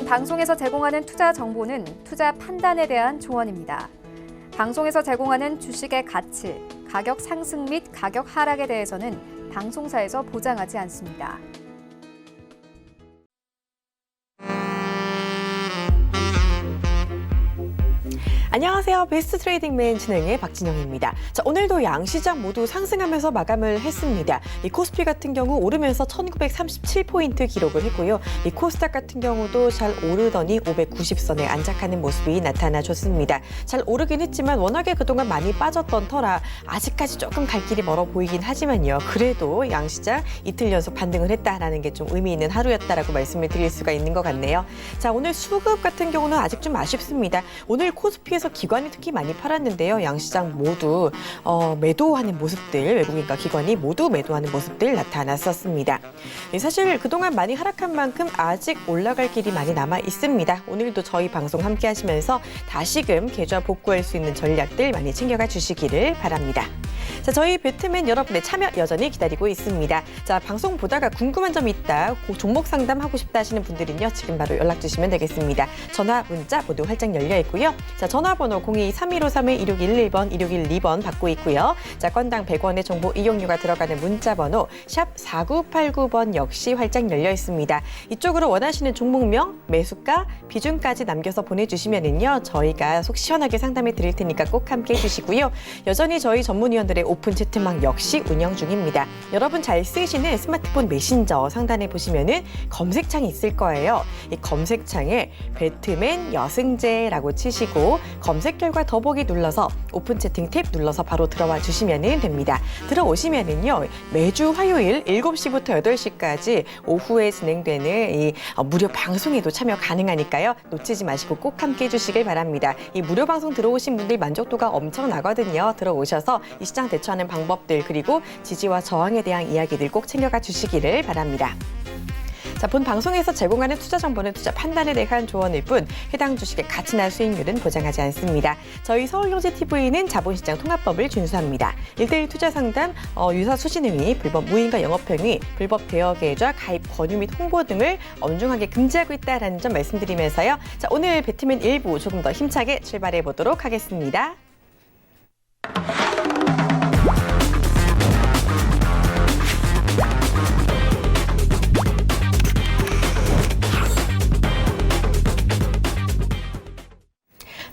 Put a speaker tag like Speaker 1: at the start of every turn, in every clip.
Speaker 1: 방송에서 제공하는 투자 정보는 투자 판단에 대한 조언입니다. 방송에서 제공하는 주식의 가치, 가격 상승 및 가격 하락에 대해서는 방송사에서 보장하지 않습니다.
Speaker 2: 안녕하세요. 베스트 트레이딩맨 진행의 박진영입니다. 자, 오늘도 양시장 모두 상승하면서 마감을 했습니다. 이 코스피 같은 경우 오르면서 1937포인트 기록을 했고요. 이 코스닥 같은 경우도 잘 오르더니 590선에 안착하는 모습이 나타나줬습니다. 잘 오르긴 했지만 워낙에 그동안 많이 빠졌던 터라 아직까지 조금 갈 길이 멀어 보이긴 하지만요. 그래도 양시장 이틀 연속 반등을 했다라는 게 좀 의미 있는 하루였다라고 말씀을 드릴 수가 있는 것 같네요. 자, 오늘 수급 같은 경우는 아직 좀 아쉽습니다. 오늘 코스피에서 기관이 특히 많이 팔았는데요. 양시장 모두 매도하는 모습들, 외국인과 기관이 모두 매도하는 모습들 나타났었습니다. 사실 그동안 많이 하락한 만큼 아직 올라갈 길이 많이 남아 있습니다. 오늘도 저희 방송 함께 하시면서 다시금 계좌 복구할 수 있는 전략들 많이 챙겨가 주시기를 바랍니다. 자, 저희 배트맨 여러분의 참여 여전히 기다리고 있습니다. 자, 방송 보다가 궁금한 점이 있다, 종목 상담하고 싶다 하시는 분들은요, 지금 바로 연락 주시면 되겠습니다. 전화, 문자 모두 활짝 열려 있고요. 자, 전화번호 02-3153-1611번, 1612번 받고 있고요. 자, 건당 100원의 정보 이용료가 들어가는 문자번호 샵 4989번 역시 활짝 열려 있습니다. 이쪽으로 원하시는 종목명, 매수가, 비중까지 남겨서 보내주시면은요, 저희가 속 시원하게 상담해 드릴 테니까 꼭 함께 해주시고요. 여전히 저희 전문위원들의 오픈 채팅방 역시 운영 중입니다. 여러분 잘 쓰시는 스마트폰 메신저 상단에 보시면은 검색창이 있을 거예요. 이 검색창에 배트맨 여승재라고 치시고 검색 결과 더보기 눌러서 오픈 채팅 탭 눌러서 바로 들어와 주시면 됩니다. 들어오시면은요, 매주 화요일 7시부터 8시까지 오후에 진행되는 이 무료 방송에도 참여 가능하니까요. 놓치지 마시고 꼭 함께 해주시길 바랍니다. 이 무료 방송 들어오신 분들 만족도가 엄청나거든요. 들어오셔서 이 시장 대처하는 방법들, 그리고 지지와 저항에 대한 이야기들 꼭 챙겨가 주시기를 바랍니다. 자, 본 방송에서 제공하는 투자 정보는 투자 판단에 대한 조언일 뿐 해당 주식의 가치나 수익률은 보장하지 않습니다. 저희 서울경제TV는 자본시장 통합법을 준수합니다. 1:1 투자 상담, 유사 수신행위, 불법 무인가 영업행위, 불법 대여계좌 가입 권유 및 홍보 등을 엄중하게 금지하고 있다는 점 말씀드리면서요. 자, 오늘 배트맨 1부 조금 더 힘차게 출발해 보도록 하겠습니다.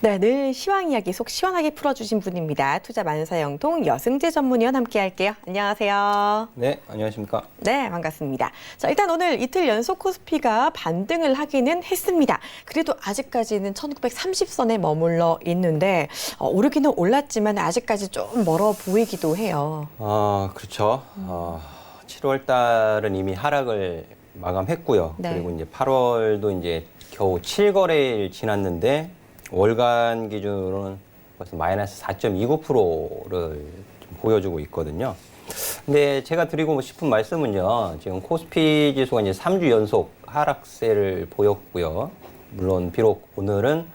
Speaker 2: 네, 늘 시황 이야기 속 시원하게 풀어주신 분입니다. 투자 만사형통 여승재 전문위원 함께 할게요. 안녕하세요.
Speaker 3: 네, 안녕하십니까.
Speaker 2: 네, 반갑습니다. 자, 일단 오늘 이틀 연속 코스피가 반등을 하기는 했습니다. 그래도 아직까지는 1930선에 머물러 있는데 오르기는 올랐지만 아직까지 좀 멀어 보이기도 해요.
Speaker 3: 그렇죠. 7월 달은 이미 하락을 마감했고요.
Speaker 2: 네.
Speaker 3: 그리고 이제 8월도 이제 겨우 7거래일 지났는데 월간 기준으로는 벌써 마이너스 4.29%를 보여주고 있거든요. 근데 제가 드리고 싶은 말씀은요, 지금 코스피 지수가 이제 3주 연속 하락세를 보였고요. 물론 비록 오늘은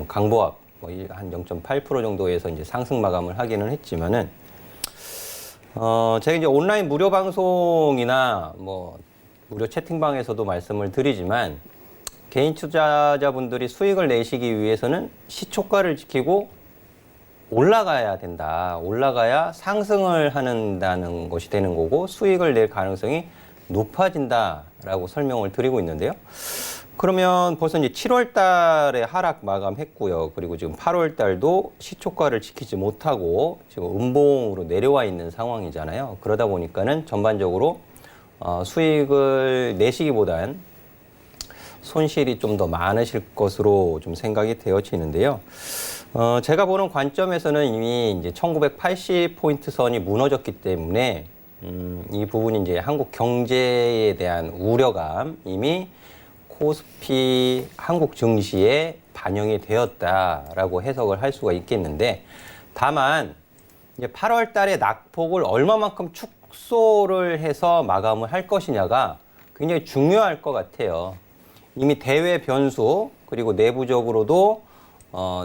Speaker 3: 강보합 한 0.8% 정도에서 이제 상승 마감을 하기는 했지만은 제가 이제 온라인 무료 방송이나 무료 채팅방에서도 말씀을 드리지만, 개인 투자자분들이 수익을 내시기 위해서는 시초가를 지키고 올라가야 된다. 올라가야 상승을 한다는 것이 되는 거고 수익을 낼 가능성이 높아진다라고 설명을 드리고 있는데요. 그러면 벌써 이제 7월 달에 하락 마감했고요. 그리고 지금 8월 달도 시초가를 지키지 못하고 지금 음봉으로 내려와 있는 상황이잖아요. 그러다 보니까는 전반적으로 수익을 내시기보단 손실이 좀 더 많으실 것으로 좀 생각이 되어지는데요. 제가 보는 관점에서는 이미 이제 1980포인트 선이 무너졌기 때문에 이 부분이 이제 한국 경제에 대한 우려감 이미 코스피 한국 증시에 반영이 되었다라고 해석을 할 수가 있겠는데, 다만 이제 8월 달에 낙폭을 얼마만큼 축소를 해서 마감을 할 것이냐가 굉장히 중요할 것 같아요. 이미 대외 변수, 그리고 내부적으로도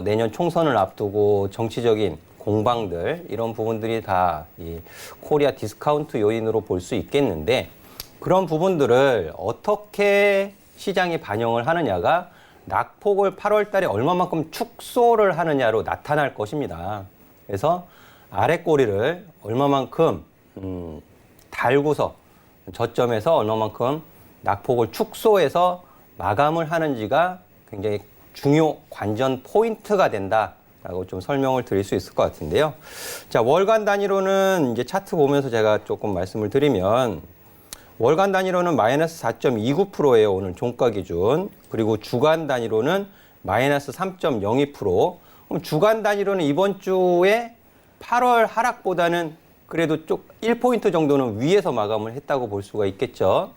Speaker 3: 내년 총선을 앞두고 정치적인 공방들, 이런 부분들이 다 이 코리아 디스카운트 요인으로 볼 수 있겠는데, 그런 부분들을 어떻게 시장이 반영을 하느냐가 낙폭을 8월 달에 얼마만큼 축소를 하느냐로 나타날 것입니다. 그래서 아래 꼬리를 얼마만큼 달고서 저점에서 얼마만큼 낙폭을 축소해서 마감을 하는지가 굉장히 중요 관전 포인트가 된다라고 좀 설명을 드릴 수 있을 것 같은데요. 자, 월간 단위로는 이제 차트 보면서 제가 조금 말씀을 드리면 월간 단위로는 마이너스 4.29%예요. 오늘 종가 기준. 그리고 주간 단위로는 마이너스 3.02%. 그럼 주간 단위로는 이번 주에 8월 하락보다는 그래도 좀 1포인트 정도는 위에서 마감을 했다고 볼 수가 있겠죠.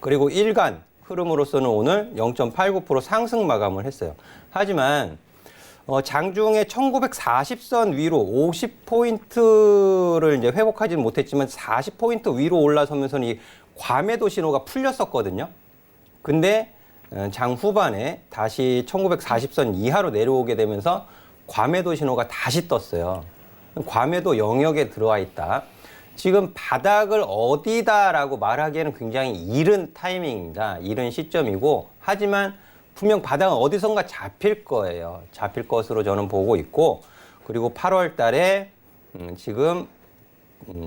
Speaker 3: 그리고 일간 흐름으로서는 오늘 0.89% 상승 마감을 했어요. 하지만 장중에 1940선 위로 50포인트를 이제 회복하지는 못했지만 40포인트 위로 올라서면서는 이 과매도 신호가 풀렸었거든요. 근데 장 후반에 다시 1940선 이하로 내려오게 되면서 과매도 신호가 다시 떴어요. 과매도 영역에 들어와 있다. 지금 바닥을 어디다라고 말하기에는 굉장히 이른 타이밍입니다. 이른 시점이고, 하지만 분명 바닥은 어디선가 잡힐 거예요. 잡힐 것으로 저는 보고 있고, 그리고 8월 달에 지금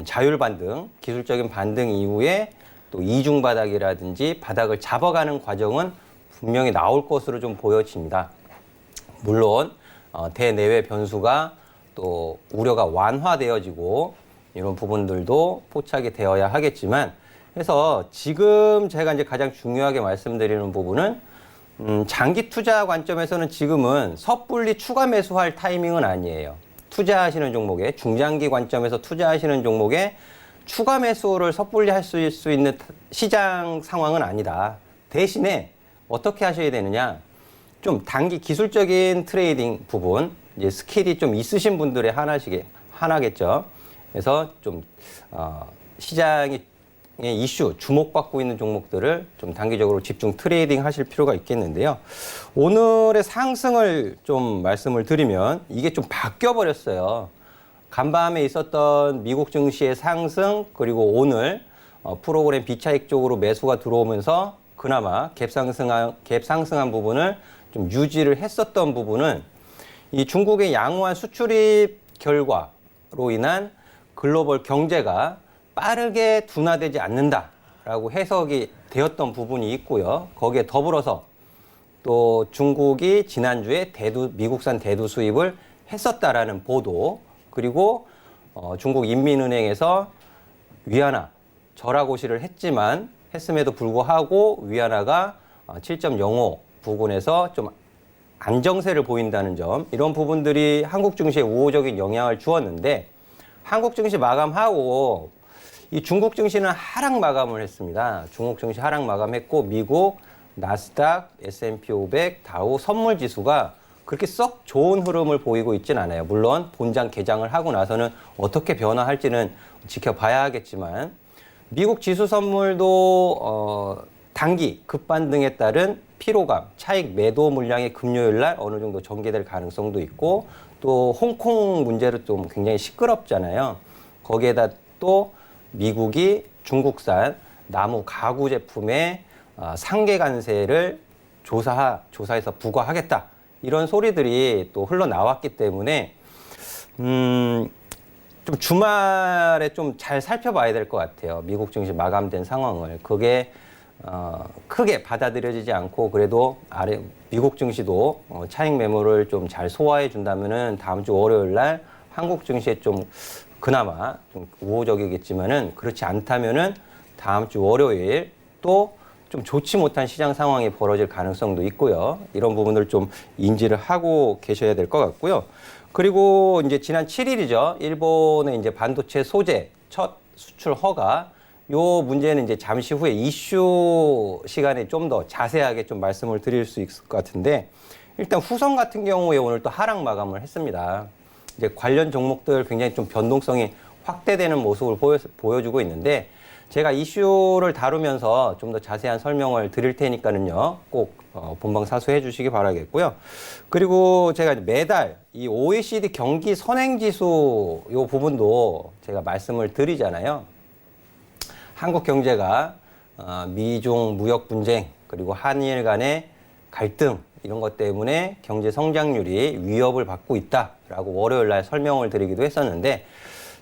Speaker 3: 자율 반등, 기술적인 반등 이후에 또 이중 바닥이라든지 바닥을 잡아가는 과정은 분명히 나올 것으로 좀 보여집니다. 물론 대내외 변수가 또 우려가 완화되어지고 이런 부분들도 포착이 되어야 하겠지만, 그래서 지금 제가 이제 가장 중요하게 말씀드리는 부분은 장기 투자 관점에서는 지금은 섣불리 추가 매수할 타이밍은 아니에요. 투자하시는 종목에, 중장기 관점에서 투자하시는 종목에 추가 매수를 섣불리 할 수 있는 시장 상황은 아니다. 대신에 어떻게 하셔야 되느냐? 좀 단기 기술적인 트레이딩 부분, 이제 스킬이 좀 있으신 분들의 하나겠죠. 그래서 좀 시장의 이슈, 주목받고 있는 종목들을 좀 단기적으로 집중 트레이딩 하실 필요가 있겠는데요. 오늘의 상승을 좀 말씀을 드리면 이게 좀 바뀌어 버렸어요. 간밤에 있었던 미국 증시의 상승, 그리고 오늘 프로그램 비차익 쪽으로 매수가 들어오면서 그나마 갭상승한 부분을 좀 유지를 했었던 부분은 이 중국의 양호한 수출입 결과로 인한 글로벌 경제가 빠르게 둔화되지 않는다라고 해석이 되었던 부분이 있고요. 거기에 더불어서 또 중국이 지난주에 미국산 대두 수입을 했었다라는 보도, 그리고 중국 인민은행에서 위안화 절하고시를 했음에도 불구하고 위안화가 7.05 부근에서 좀 안정세를 보인다는 점, 이런 부분들이 한국 증시에 우호적인 영향을 주었는데, 한국 증시 마감하고 이 중국 증시는 하락 마감을 했습니다. 중국 증시 하락 마감했고, 미국 나스닥, S&P 500, 다우 선물 지수가 그렇게 썩 좋은 흐름을 보이고 있진 않아요. 물론 본장 개장을 하고 나서는 어떻게 변화할지는 지켜봐야 하겠지만, 미국 지수 선물도 단기 급반등에 따른 피로감, 차익 매도 물량이 금요일 날 어느 정도 전개될 가능성도 있고, 또 홍콩 문제로 좀 굉장히 시끄럽잖아요. 거기에다 또 미국이 중국산 나무 가구 제품의 상계 관세를 조사해서 부과하겠다, 이런 소리들이 또 흘러나왔기 때문에 좀 주말에 좀 잘 살펴봐야 될 것 같아요. 미국 증시 마감된 상황을. 그게 크게 받아들여지지 않고 그래도 미국 증시도 차익 매물을 좀 잘 소화해 준다면은 다음 주 월요일 날 한국 증시에 좀 그나마 좀 우호적이겠지만은, 그렇지 않다면은 다음 주 월요일 또 좀 좋지 못한 시장 상황이 벌어질 가능성도 있고요. 이런 부분을 좀 인지를 하고 계셔야 될 것 같고요. 그리고 이제 지난 7일이죠. 일본의 이제 반도체 소재 첫 수출 허가, 요 문제는 이제 잠시 후에 이슈 시간에 좀 더 자세하게 좀 말씀을 드릴 수 있을 것 같은데, 일단 후성 같은 경우에 오늘 또 하락 마감을 했습니다. 이제 관련 종목들 굉장히 좀 변동성이 확대되는 모습을 보여주고 있는데, 제가 이슈를 다루면서 좀 더 자세한 설명을 드릴 테니까는요, 꼭 본방 사수해 주시기 바라겠고요. 그리고 제가 매달 이 OECD 경기 선행지수 요 부분도 제가 말씀을 드리잖아요. 한국 경제가 미중 무역 분쟁, 그리고 한일 간의 갈등 이런 것 때문에 경제 성장률이 위협을 받고 있다라고 월요일 날 설명을 드리기도 했었는데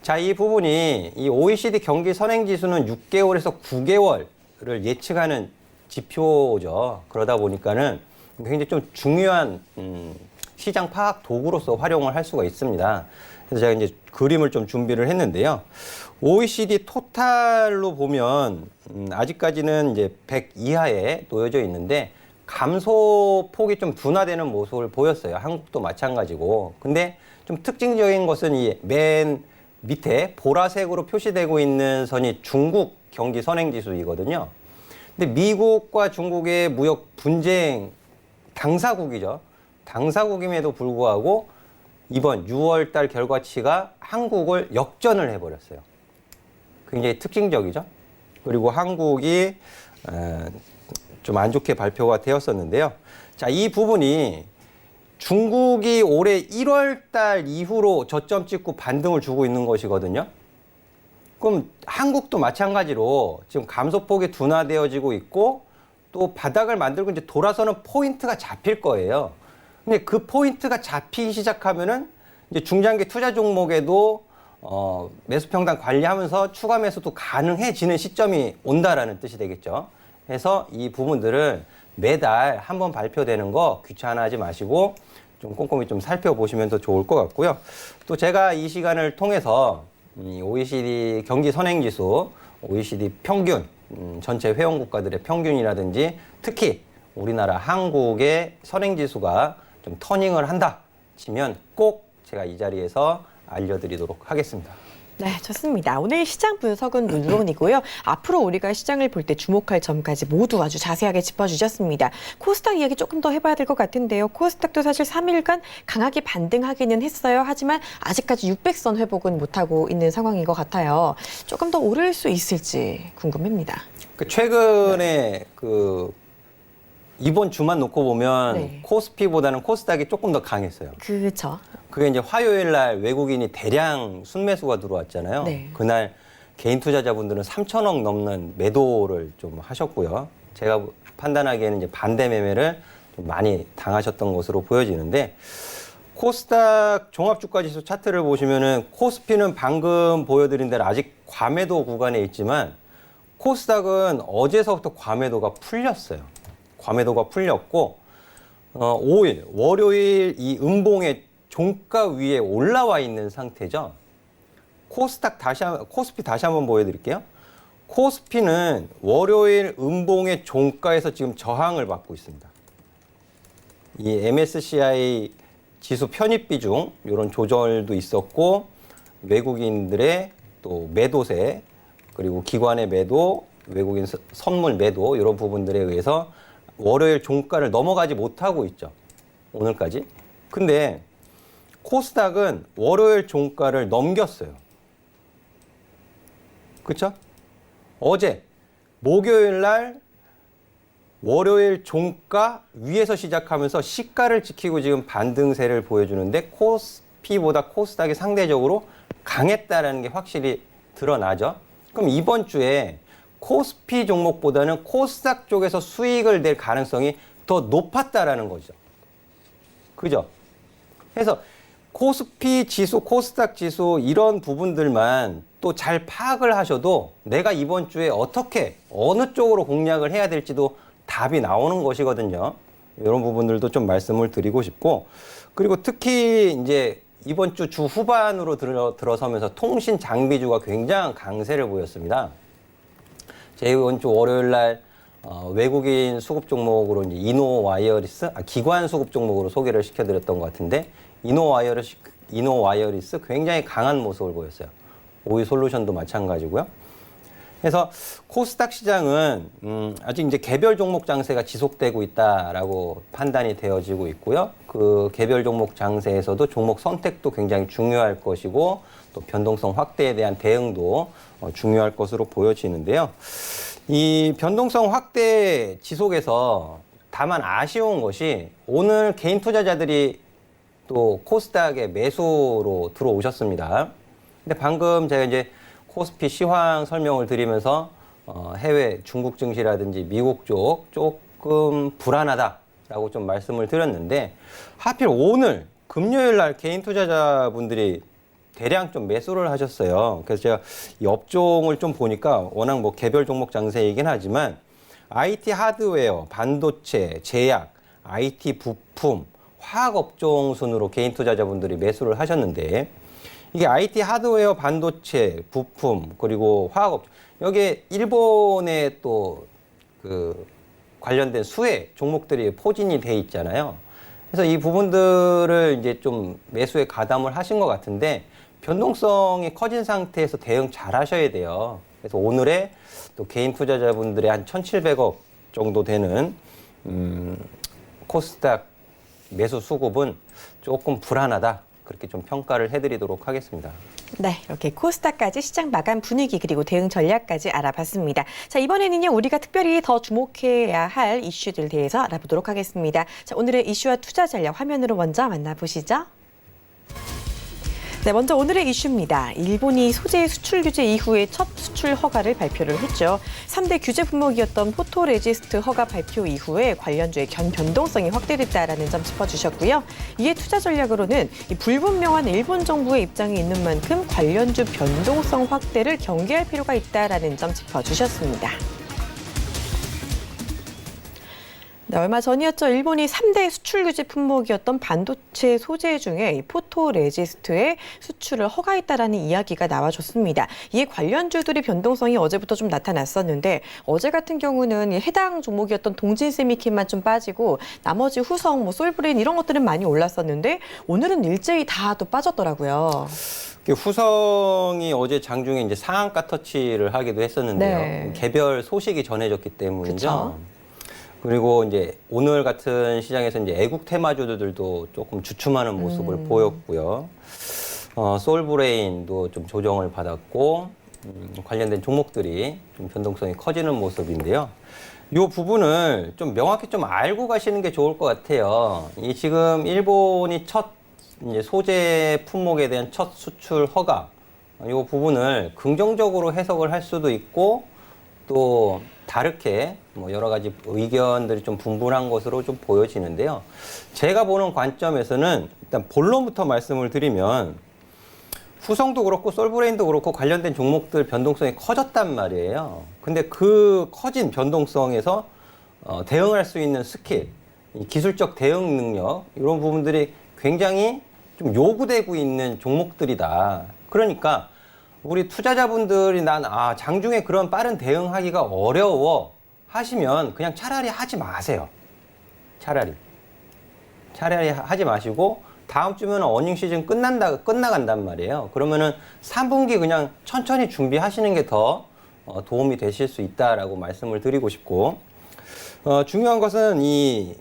Speaker 3: 자, 이 부분이 이 OECD 경기 선행 지수는 6개월에서 9개월을 예측하는 지표죠. 그러다 보니까는 굉장히 좀 중요한 시장 파악 도구로서 활용을 할 수가 있습니다. 그래서 제가 이제 그림을 좀 준비를 했는데요. OECD 토탈로 보면 아직까지는 이제 100 이하에 놓여져 있는데 감소폭이 좀 둔화되는 모습을 보였어요. 한국도 마찬가지고. 근데 좀 특징적인 것은 이 맨 밑에 보라색으로 표시되고 있는 선이 중국 경기 선행지수이거든요. 근데 미국과 중국의 무역 분쟁 당사국이죠. 당사국임에도 불구하고 이번 6월 달 결과치가 한국을 역전을 해버렸어요. 굉장히 특징적이죠. 그리고 한국이 좀 안 좋게 발표가 되었었는데요. 자, 이 부분이 중국이 올해 1월 달 이후로 저점 찍고 반등을 주고 있는 것이거든요. 그럼 한국도 마찬가지로 지금 감소폭이 둔화되어지고 있고 또 바닥을 만들고 이제 돌아서는 포인트가 잡힐 거예요. 근데 그 포인트가 잡히기 시작하면은 이제 중장기 투자 종목에도 매수 평단 관리하면서 추가 매수도 가능해지는 시점이 온다라는 뜻이 되겠죠. 그래서 이 부분들은 매달 한번 발표되는 거 귀찮아하지 마시고 좀 꼼꼼히 좀 살펴보시면 더 좋을 것 같고요. 또 제가 이 시간을 통해서 OECD 경기 선행지수, OECD 평균, 전체 회원국가들의 평균이라든지 특히 우리나라 한국의 선행지수가 좀 터닝을 한다 치면 꼭 제가 이 자리에서 알려드리도록 하겠습니다.
Speaker 2: 네, 좋습니다. 오늘 시장 분석은 물론이고요. 앞으로 우리가 시장을 볼 때 주목할 점까지 모두 아주 자세하게 짚어주셨습니다. 코스닥 이야기 조금 더 해봐야 될 것 같은데요. 코스닥도 사실 3일간 강하게 반등하기는 했어요. 하지만 아직까지 600선 회복은 못하고 있는 상황인 것 같아요. 조금 더 오를 수 있을지 궁금합니다.
Speaker 3: 최근에 이번 주만 놓고 보면
Speaker 2: 네.
Speaker 3: 코스피보다는 코스닥이 조금 더 강했어요.
Speaker 2: 그렇죠.
Speaker 3: 그게 이제 화요일 날 외국인이 대량 순매수가 들어왔잖아요.
Speaker 2: 네.
Speaker 3: 그날 개인 투자자분들은 3천억 넘는 매도를 좀 하셨고요. 제가 판단하기에는 이제 반대 매매를 좀 많이 당하셨던 것으로 보여지는데 코스닥 종합주가지수 차트를 보시면은 코스피는 방금 보여드린 대로 아직 과매도 구간에 있지만 코스닥은 어제서부터 과매도가 풀렸어요. 과매도가 풀렸고 5일 월요일 이 음봉의 종가 위에 올라와 있는 상태죠. 코스피 다시 한번 보여드릴게요. 코스피는 월요일 음봉의 종가에서 지금 저항을 받고 있습니다. 이 MSCI 지수 편입 비중 이런 조절도 있었고 외국인들의 또 매도세 그리고 기관의 매도, 외국인 선물 매도 이런 부분들에 의해서 월요일 종가를 넘어가지 못하고 있죠. 오늘까지. 근데 코스닥은 월요일 종가를 넘겼어요. 그렇죠? 어제 목요일 날 월요일 종가 위에서 시작하면서 시가를 지키고 지금 반등세를 보여주는데 코스피보다 코스닥이 상대적으로 강했다라는 게 확실히 드러나죠. 그럼 이번 주에 코스피 종목보다는 코스닥 쪽에서 수익을 낼 가능성이 더 높았다라는 거죠. 그죠? 그래서 코스피 지수, 코스닥 지수 이런 부분들만 또 잘 파악을 하셔도 내가 이번 주에 어떻게 어느 쪽으로 공략을 해야 될지도 답이 나오는 것이거든요. 이런 부분들도 좀 말씀을 드리고 싶고 그리고 특히 이제 이번 주 후반으로 들어서면서 통신 장비주가 굉장한 강세를 보였습니다. 이번 주 월요일 날 외국인 수급 종목으로 이제 이노와이어리스 기관 수급 종목으로 소개를 시켜드렸던 것 같은데 이노와이어리스 굉장히 강한 모습을 보였어요. 오이솔루션도 마찬가지고요. 그래서 코스닥 시장은 아직 이제 개별 종목 장세가 지속되고 있다라고 판단이 되어지고 있고요. 그 개별 종목 장세에서도 종목 선택도 굉장히 중요할 것이고 또 변동성 확대에 대한 대응도 중요할 것으로 보여지는데요. 이 변동성 확대 지속에서 다만 아쉬운 것이 오늘 개인 투자자들이 또 코스닥에 매수로 들어오셨습니다. 근데 방금 제가 이제 코스피 시황 설명을 드리면서 해외 중국 증시라든지 미국 쪽 조금 불안하다라고 좀 말씀을 드렸는데 하필 오늘 금요일 날 개인 투자자분들이 대량 좀 매수를 하셨어요. 그래서 제가 이 업종을 좀 보니까 워낙 뭐 개별 종목 장세이긴 하지만 IT 하드웨어, 반도체, 제약, IT 부품, 화학 업종 순으로 개인 투자자분들이 매수를 하셨는데 이게 IT 하드웨어, 반도체, 부품 그리고 화학 업종 여기에 일본의 또 그 관련된 수혜 종목들이 포진이 돼 있잖아요. 그래서 이 부분들을 이제 좀 매수에 가담을 하신 것 같은데 변동성이 커진 상태에서 대응 잘 하셔야 돼요. 그래서 오늘의 또 개인 투자자분들의 한 1,700억 정도 되는 코스닥 매수 수급은 조금 불안하다. 그렇게 좀 평가를 해드리도록 하겠습니다.
Speaker 2: 네, 이렇게 코스닥까지 시장 마감 분위기 그리고 대응 전략까지 알아봤습니다. 자, 이번에는요, 우리가 특별히 더 주목해야 할 이슈들 대해서 알아보도록 하겠습니다. 자, 오늘의 이슈와 투자 전략 화면으로 먼저 만나보시죠. 네, 먼저 오늘의 이슈입니다. 일본이 소재 수출 규제 이후에 첫 수출 허가를 발표를 했죠. 3대 규제 품목이었던 포토레지스트 허가 발표 이후에 관련주의 변동성이 확대됐다라는 점 짚어주셨고요. 이에 투자 전략으로는 이 불분명한 일본 정부의 입장이 있는 만큼 관련주 변동성 확대를 경계할 필요가 있다라는 점 짚어주셨습니다. 네, 얼마 전이었죠. 일본이 3대 수출 규제 품목이었던 반도체 소재 중에 이 포토레지스트의 수출을 허가했다라는 이야기가 나와줬습니다. 이에 관련주들의 변동성이 어제부터 좀 나타났었는데 어제 같은 경우는 해당 종목이었던 동진세미캠만 좀 빠지고 나머지 후성, 솔브레인 이런 것들은 많이 올랐었는데 오늘은 일제히 다 또 빠졌더라고요.
Speaker 3: 후성이 어제 장중에 이제 상한가 터치를 하기도 했었는데요.
Speaker 2: 네.
Speaker 3: 개별 소식이 전해졌기 때문이죠.
Speaker 2: 그쵸?
Speaker 3: 그리고 이제 오늘 같은 시장에서 이제 애국 테마주들도 조금 주춤하는 모습을 보였고요. 솔브레인도 좀 조정을 받았고 관련된 종목들이 좀 변동성이 커지는 모습인데요. 이 부분을 좀 명확히 좀 알고 가시는 게 좋을 것 같아요. 이 지금 일본이 첫 이제 소재 품목에 대한 첫 수출 허가 이 부분을 긍정적으로 해석을 할 수도 있고 또 다르게 뭐 여러 가지 의견들이 좀 분분한 것으로 좀 보여지는데요. 제가 보는 관점에서는 일단 본론부터 말씀을 드리면 후성도 그렇고 솔브레인도 그렇고 관련된 종목들 변동성이 커졌단 말이에요. 근데 그 커진 변동성에서 대응할 수 있는 스킬, 이 기술적 대응 능력 이런 부분들이 굉장히 좀 요구되고 있는 종목들이다. 그러니까 우리 투자자분들이 장중에 그런 빠른 대응하기가 어려워 하시면 그냥 차라리 하지 마세요. 차라리 하지 마시고 다음 주면 어닝 시즌 끝나간단 말이에요. 그러면은 3분기 그냥 천천히 준비하시는 게 더 도움이 되실 수 있다라고 말씀을 드리고 싶고 중요한 것은 이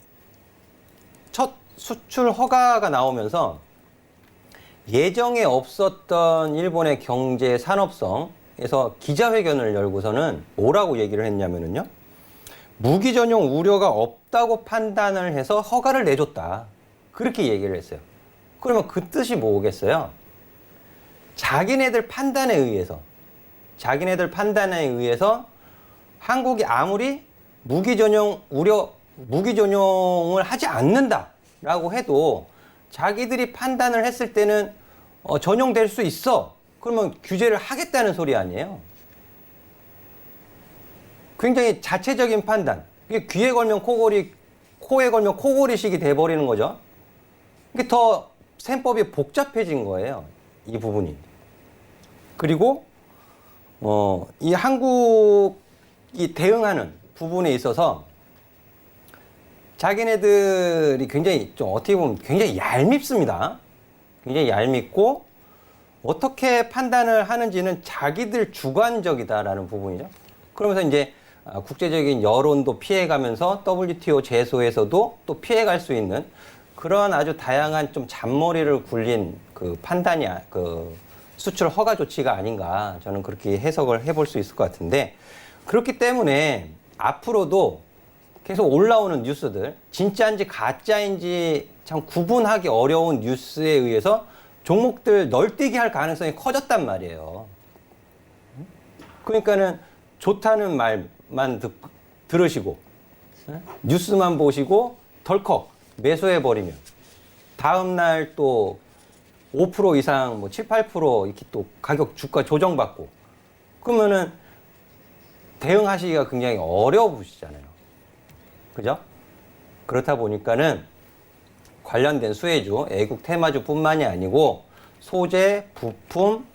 Speaker 3: 첫 수출 허가가 나오면서 예정에 없었던 일본의 경제 산업성에서 기자회견을 열고서는 뭐라고 얘기를 했냐면요. 무기 전용 우려가 없다고 판단을 해서 허가를 내줬다. 그렇게 얘기를 했어요. 그러면 그 뜻이 뭐겠어요? 자기네들 판단에 의해서 한국이 아무리 무기 전용을 하지 않는다라고 해도 자기들이 판단을 했을 때는 전용될 수 있어. 그러면 규제를 하겠다는 소리 아니에요? 굉장히 자체적인 판단. 이게 귀에 걸면 코골이, 코에 걸면 코골이식이 돼버리는 거죠. 이게 더 셈법이 복잡해진 거예요. 이 부분이. 그리고 이 한국이 대응하는 부분에 있어서 자기네들이 굉장히 좀 어떻게 보면 굉장히 얄밉습니다. 굉장히 얄밉고 어떻게 판단을 하는지는 자기들 주관적이다라는 부분이죠. 그러면서 이제 국제적인 여론도 피해가면서 WTO 제소에서도 또 피해갈 수 있는 그런 아주 다양한 좀 잔머리를 굴린 그 판단이 그 수출 허가 조치가 아닌가 저는 그렇게 해석을 해볼 수 있을 것 같은데 그렇기 때문에 앞으로도 계속 올라오는 뉴스들 진짜인지 가짜인지 참 구분하기 어려운 뉴스에 의해서 종목들 널뛰기 할 가능성이 커졌단 말이에요. 그러니까는 좋다는 말만 들으시고 뉴스만 보시고 덜컥 매수해버리면 다음 날 또 5% 이상, 뭐 7, 8% 이렇게 또 가격 주가 조정받고 그러면은 대응하시기가 굉장히 어려우시잖아요. 그죠? 그렇다 보니까는 관련된 수혜주, 애국 테마주뿐만이 아니고 소재, 부품,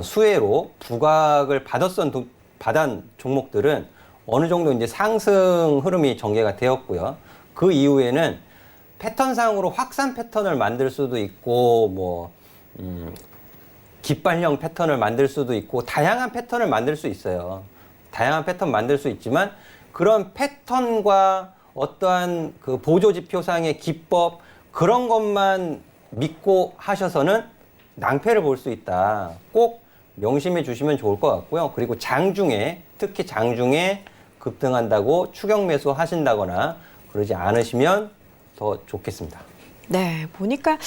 Speaker 3: 수혜로 부각을 받은 종목들은 어느 정도 이제 상승 흐름이 전개가 되었고요. 그 이후에는 패턴상으로 확산 패턴을 만들 수도 있고, 뭐, 깃발형 패턴을 만들 수도 있고, 다양한 패턴을 만들 수 있어요. 다양한 패턴 만들 수 있지만, 그런 패턴과 어떠한 그 보조지표상의 기법, 그런 것만 믿고 하셔서는 낭패를 볼 수 있다. 꼭 명심해 주시면 좋을 것 같고요. 그리고 장중에, 특히 장중에 급등한다고 추격 매수 하신다거나 그러지 않으시면 더 좋겠습니다.
Speaker 2: 네, 보니까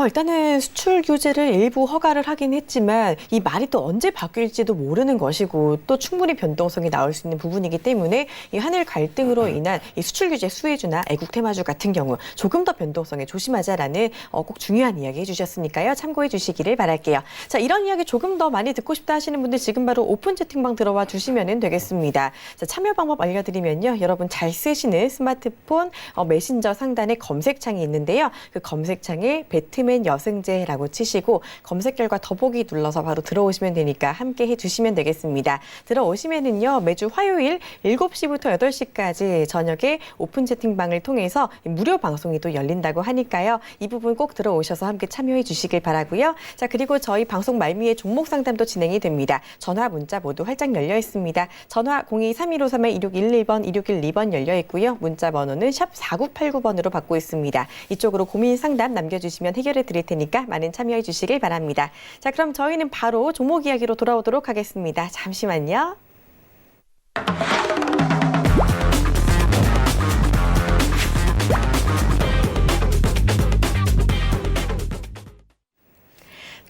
Speaker 2: 일단은 수출 규제를 일부 허가를 하긴 했지만 이 말이 또 언제 바뀔지도 모르는 것이고 또 충분히 변동성이 나올 수 있는 부분이기 때문에 이 한일 갈등으로 인한 이 수출 규제 수혜주나 애국 테마주 같은 경우 조금 더 변동성에 조심하자라는 꼭 중요한 이야기 해주셨으니까요. 참고해 주시기를 바랄게요. 자, 이런 이야기 조금 더 많이 듣고 싶다 하시는 분들 지금 바로 오픈 채팅방 들어와 주시면 되겠습니다. 자, 참여 방법 알려드리면요. 여러분 잘 쓰시는 스마트폰 메신저 상단에 검색창이 있는데요. 그 검색창에 배트맨 여승제라고 치시고 검색 결과 더보기 눌러서 바로 들어오시면 되니까 함께 해주시면 되겠습니다. 들어오시면은요 매주 화요일 7시부터 8시까지 저녁에 오픈 채팅방을 통해서 무료 방송이 또 열린다고 하니까요. 이 부분 꼭 들어오셔서 함께 참여해 주시길 바라고요. 자, 그리고 저희 방송 말미에 종목 상담도 진행이 됩니다. 전화 문자 모두 활짝 열려 있습니다. 전화 02-3153-2611번, 2612번 열려 있고요. 문자 번호는 샵 4989번으로 받고 있습니다. 이쪽으로 고민 상담 남겨주시면 해결해 드릴 테니까 많은 참여해 주시길 바랍니다. 자, 그럼 저희는 바로 종목 이야기로 돌아오도록 하겠습니다. 잠시만요.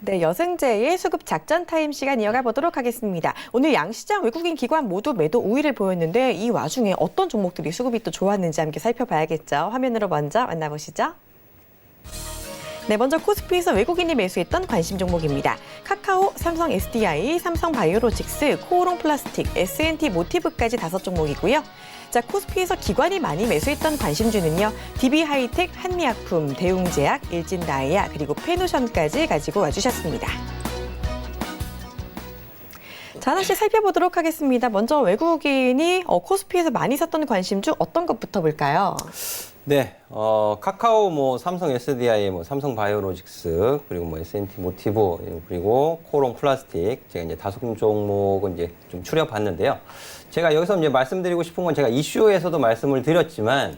Speaker 2: 네, 여승제의 수급 작전 타임 시간 이어가 보도록 하겠습니다. 오늘 양시장 외국인 기관 모두 매도 우위를 보였는데 이 와중에 어떤 종목들이 수급이 또 좋았는지 함께 살펴봐야겠죠. 화면으로 먼저 만나보시죠. 네, 먼저 코스피에서 외국인이 매수했던 관심 종목입니다. 카카오, 삼성 SDI, 삼성 바이오로직스, 코오롱 플라스틱, S&T 모티브까지 5종목이고요. 자, 코스피에서 기관이 많이 매수했던 관심주는요. DB하이텍, 한미약품, 대웅제약, 일진다이아, 그리고 페누션까지 가지고 와주셨습니다. 자, 하나씩 살펴보도록 하겠습니다. 먼저 외국인이 코스피에서 많이 샀던 관심주 어떤 것부터 볼까요?
Speaker 3: 네, 카카오, 뭐 삼성 SDI, 뭐 삼성 바이오로직스, 그리고 뭐 S&T 모티브, 그리고 코오롱 플라스틱, 제가 이제 5종목은 이제 좀 추려봤는데요. 제가 여기서 이제 말씀드리고 싶은 건 제가 이슈에서도 말씀을 드렸지만,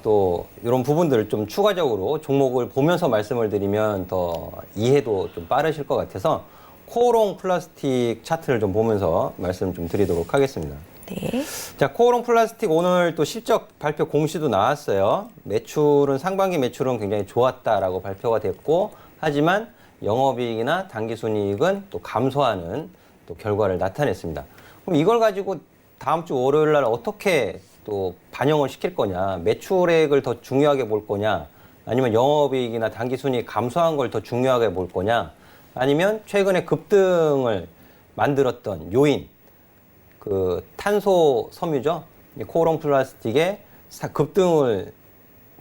Speaker 3: 또 이런 부분들을 좀 추가적으로 종목을 보면서 말씀을 드리면 더 이해도 좀 빠르실 것 같아서 코오롱 플라스틱 차트를 좀 보면서 말씀 좀 드리도록 하겠습니다.
Speaker 2: 네.
Speaker 3: 자, 코오롱 플라스틱 오늘 또 실적 발표 공시도 나왔어요. 매출은 상반기 매출은 굉장히 좋았다라고 발표가 됐고, 하지만 영업이익이나 당기순이익은 또 감소하는 또 결과를 나타냈습니다. 그럼 이걸 가지고 다음 주 월요일 날 어떻게 또 반영을 시킬 거냐, 매출액을 더 중요하게 볼 거냐, 아니면 영업이익이나 당기순이익 감소한 걸 더 중요하게 볼 거냐, 아니면 최근에 급등을 만들었던 요인, 그 탄소 섬유죠. 코오롱 플라스틱의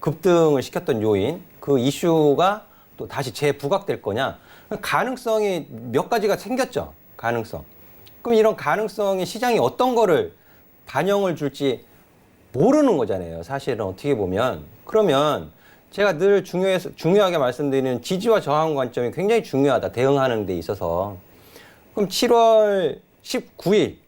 Speaker 3: 급등을 시켰던 요인, 그 이슈가 또 다시 재부각될 거냐. 가능성이 몇 가지가 생겼죠. 가능성. 그럼 이런 가능성이 시장이 어떤 거를 반영을 줄지 모르는 거잖아요. 사실은 어떻게 보면. 그러면 제가 늘 중요하게 말씀드리는 지지와 저항 관점이 굉장히 중요하다. 대응하는 데 있어서. 그럼 7월 19일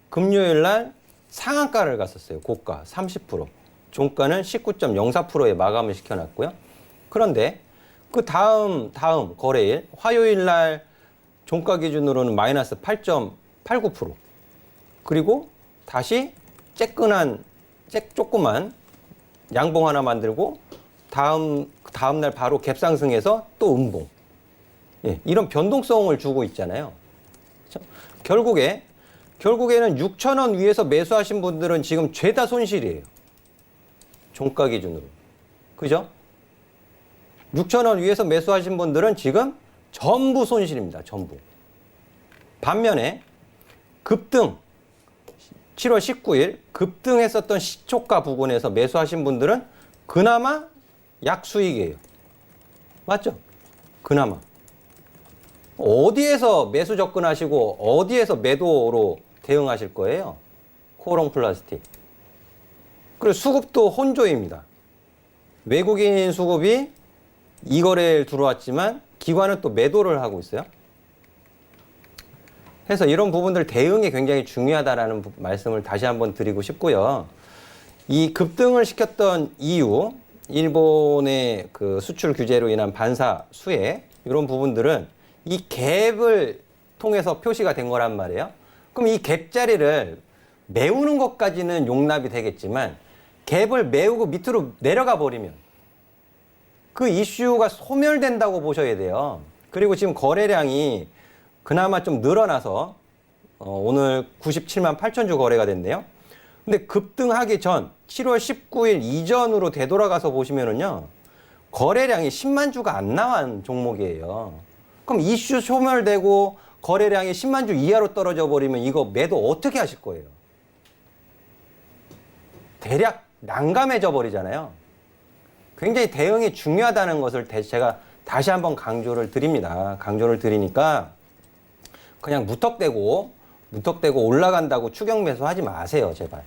Speaker 3: 금요일 날 상한가를 갔었어요. 고가 30%. 종가는 19.04%에 마감을 시켜놨고요. 그런데 그 다음 거래일 화요일 날 종가 기준으로는 마이너스 8.89%. 그리고 다시 조그만 양봉 하나 만들고 다음 날 바로 갭상승해서 또 음봉. 예, 이런 변동성을 주고 있잖아요. 그렇죠? 결국에 결국에는 6,000원 위에서 매수하신 분들은 지금 죄다 손실이에요. 종가 기준으로. 그죠? 6,000원 위에서 매수하신 분들은 지금 전부 손실입니다. 전부. 반면에 급등, 7월 19일 급등했었던 시초가 부근에서 매수하신 분들은 그나마 약수익이에요. 맞죠? 그나마. 어디에서 매수 접근하시고 어디에서 매도로 대응하실 거예요? 코오롱 플라스틱. 그리고 수급도 혼조입니다. 외국인 수급이 이 거래에 들어왔지만 기관은 또 매도를 하고 있어요. 그래서 이런 부분들 대응이 굉장히 중요하다라는 말씀을 다시 한번 드리고 싶고요. 이 급등을 시켰던 이유, 일본의 그 수출 규제로 인한 반사 수혜, 이런 부분들은 이 갭을 통해서 표시가 된 거란 말이에요. 그럼 이 갭 자리를 메우는 것까지는 용납이 되겠지만 갭을 메우고 밑으로 내려가 버리면 그 이슈가 소멸된다고 보셔야 돼요. 그리고 지금 거래량이 그나마 좀 늘어나서 오늘 97만 8천 주 거래가 됐네요. 근데 급등하기 전 7월 19일 이전으로 되돌아가서 보시면은요. 거래량이 10만 주가 안 나온 종목이에요. 그럼 이슈 소멸되고 거래량이 10만 주 이하로 떨어져 버리면 이거 매도 어떻게 하실 거예요? 대략 난감해져 버리잖아요. 굉장히 대응이 중요하다는 것을 제가 다시 한번 강조를 드립니다. 강조를 드리니까 그냥 무턱대고 올라간다고 추격 매수하지 마세요, 제발.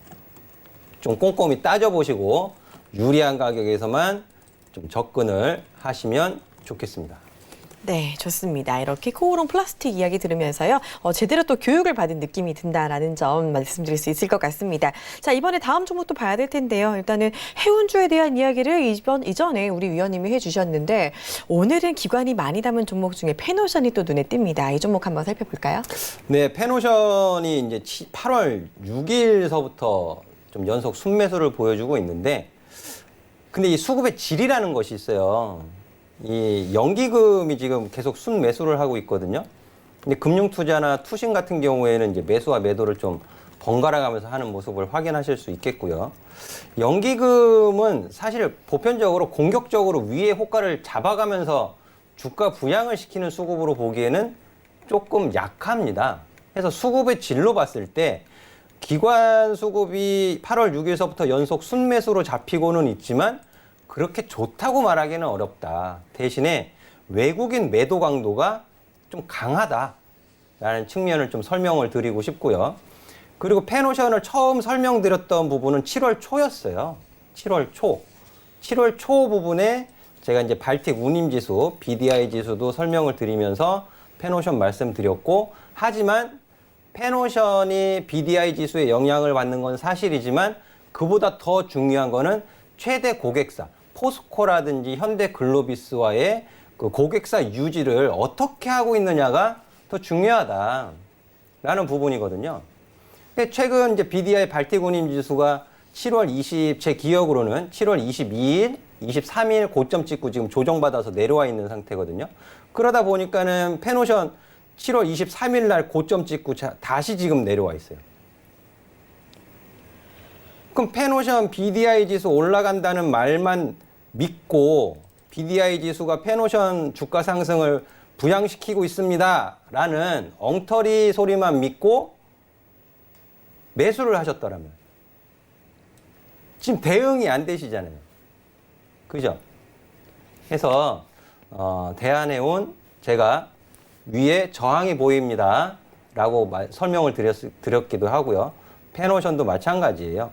Speaker 3: 좀 꼼꼼히 따져보시고 유리한 가격에서만 좀 접근을 하시면 좋겠습니다.
Speaker 2: 네, 좋습니다. 이렇게 코오롱 플라스틱 이야기 들으면서요. 제대로 또 교육을 받은 느낌이 든다라는 점 말씀드릴 수 있을 것 같습니다. 자, 이번에 다음 종목도 봐야 될 텐데요. 일단은 해운주에 대한 이야기를 이전에 우리 위원님이 해주셨는데 오늘은 기관이 많이 담은 종목 중에 페노션이 또 눈에 띕니다. 이 종목 한번 살펴볼까요?
Speaker 3: 네, 페노션이 이제 8월 6일서부터 좀 연속 순매수를 보여주고 있는데 근데 이 수급의 질이라는 것이 있어요. 이 연기금이 지금 계속 순매수를 하고 있거든요. 근데 금융투자나 투신 같은 경우에는 이제 매수와 매도를 좀 번갈아 가면서 하는 모습을 확인하실 수 있겠고요. 연기금은 사실 보편적으로 공격적으로 위에 호가를 잡아가면서 주가 부양을 시키는 수급으로 보기에는 조금 약합니다. 그래서 수급의 질로 봤을 때 기관 수급이 8월 6일서부터 연속 순매수로 잡히고는 있지만 그렇게 좋다고 말하기는 어렵다. 대신에 외국인 매도 강도가 좀 강하다라는 측면을 좀 설명을 드리고 싶고요. 그리고 페노션을 처음 설명드렸던 부분은 7월 초였어요. 7월 초. 7월 초 부분에 제가 이제 발틱 운임지수, BDI 지수도 설명을 드리면서 페노션 말씀드렸고, 하지만 페노션이 BDI 지수에 영향을 받는 건 사실이지만 그보다 더 중요한 거는 최대 고객사, 포스코라든지 현대글로비스와의 그 고객사 유지를 어떻게 하고 있느냐가 더 중요하다라는 부분이거든요. 최근 이제 BDI 발틱 운임 지수가 7월 20, 제 기억으로는 7월 22일, 23일 고점 찍고 지금 조정받아서 내려와 있는 상태거든요. 그러다 보니까는 페노션 7월 23일 날 고점 찍고 다시 지금 내려와 있어요. 그럼 페노션 BDI 지수 올라간다는 말만 믿고 BDI 지수가 페노션 주가 상승을 부양시키고 있습니다 라는 엉터리 소리만 믿고 매수를 하셨더라면 지금 대응이 안 되시잖아요. 그죠? 해서 대한해운 제가 위에 저항이 보입니다 라고 설명을 드렸기도 하고요. 페노션도 마찬가지예요.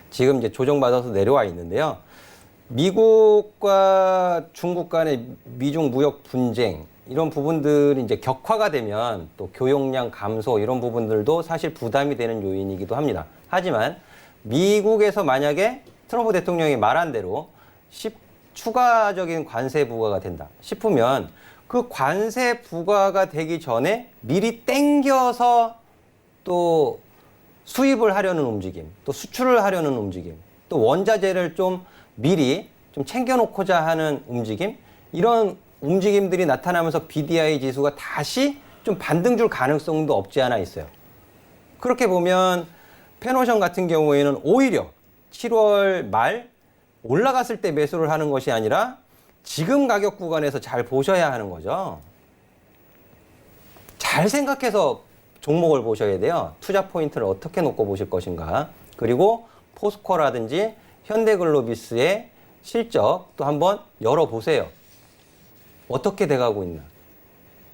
Speaker 3: 지금 이제 조정받아서 내려와 있는데요. 미국과 중국 간의 미중 무역 분쟁 이런 부분들이 이제 격화가 되면 또 교역량 감소 이런 부분들도 사실 부담이 되는 요인이기도 합니다. 하지만 미국에서 만약에 트럼프 대통령이 말한 대로 추가적인 관세 부과가 된다 싶으면 그 관세 부과가 되기 전에 미리 땡겨서 또 수입을 하려는 움직임, 또 수출을 하려는 움직임, 또 원자재를 좀 미리 좀 챙겨놓고자 하는 움직임, 이런 움직임들이 나타나면서 BDI 지수가 다시 좀 반등 줄 가능성도 없지 않아 있어요. 그렇게 보면 페노션 같은 경우에는 오히려 7월 말 올라갔을 때 매수를 하는 것이 아니라 지금 가격 구간에서 잘 보셔야 하는 거죠. 잘 생각해서 종목을 보셔야 돼요. 투자 포인트를 어떻게 놓고 보실 것인가. 그리고 포스코라든지 현대글로비스의 실적도 한번 열어보세요. 어떻게 돼가고 있나.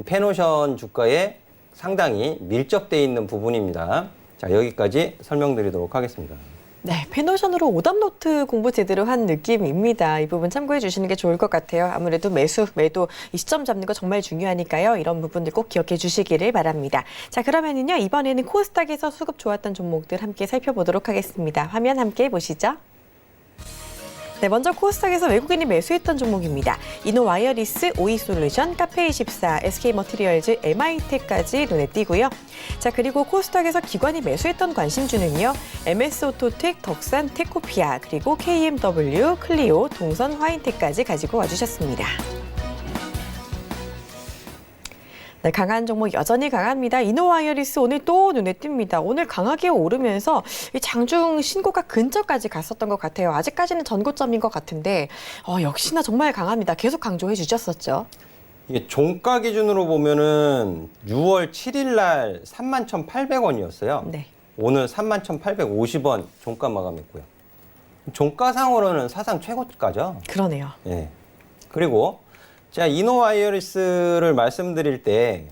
Speaker 3: 페노션 주가에 상당히 밀접되어 있는 부분입니다. 자, 여기까지 설명드리도록 하겠습니다.
Speaker 2: 네, 페노션으로 오답노트 공부 제대로 한 느낌입니다. 이 부분 참고해 주시는 게 좋을 것 같아요. 아무래도 매수, 매도 이 시점 잡는 거 정말 중요하니까요. 이런 부분들 꼭 기억해 주시기를 바랍니다. 자, 그러면은요, 이번에는 코스닥에서 수급 좋았던 종목들 함께 살펴보도록 하겠습니다. 화면 함께 보시죠. 네, 먼저 코스닥에서 외국인이 매수했던 종목입니다. 이노와이어리스, 오이솔루션, 카페24, SK머티리얼즈, MI텍까지 눈에 띄고요. 자, 그리고 코스닥에서 기관이 매수했던 관심주는요. MS오토텍, 덕산, 테코피아, 그리고 KMW, 클리오, 동선, 화인텍까지 가지고 와주셨습니다. 네, 강한 종목 여전히 강합니다. 이노와이어리스 오늘 또 눈에 띕니다. 오늘 강하게 오르면서 이 장중 신고가 근처까지 갔었던 것 같아요. 아직까지는 전고점인 것 같은데 역시나 정말 강합니다. 계속 강조해 주셨었죠.
Speaker 3: 이게 종가 기준으로 보면은 6월 7일 날 31,800원이었어요.
Speaker 2: 네.
Speaker 3: 오늘 31,850원 종가 마감했고요. 종가상으로는 사상 최고가죠.
Speaker 2: 그러네요.
Speaker 3: 예. 그리고 제가 이노와이어리스를 말씀드릴 때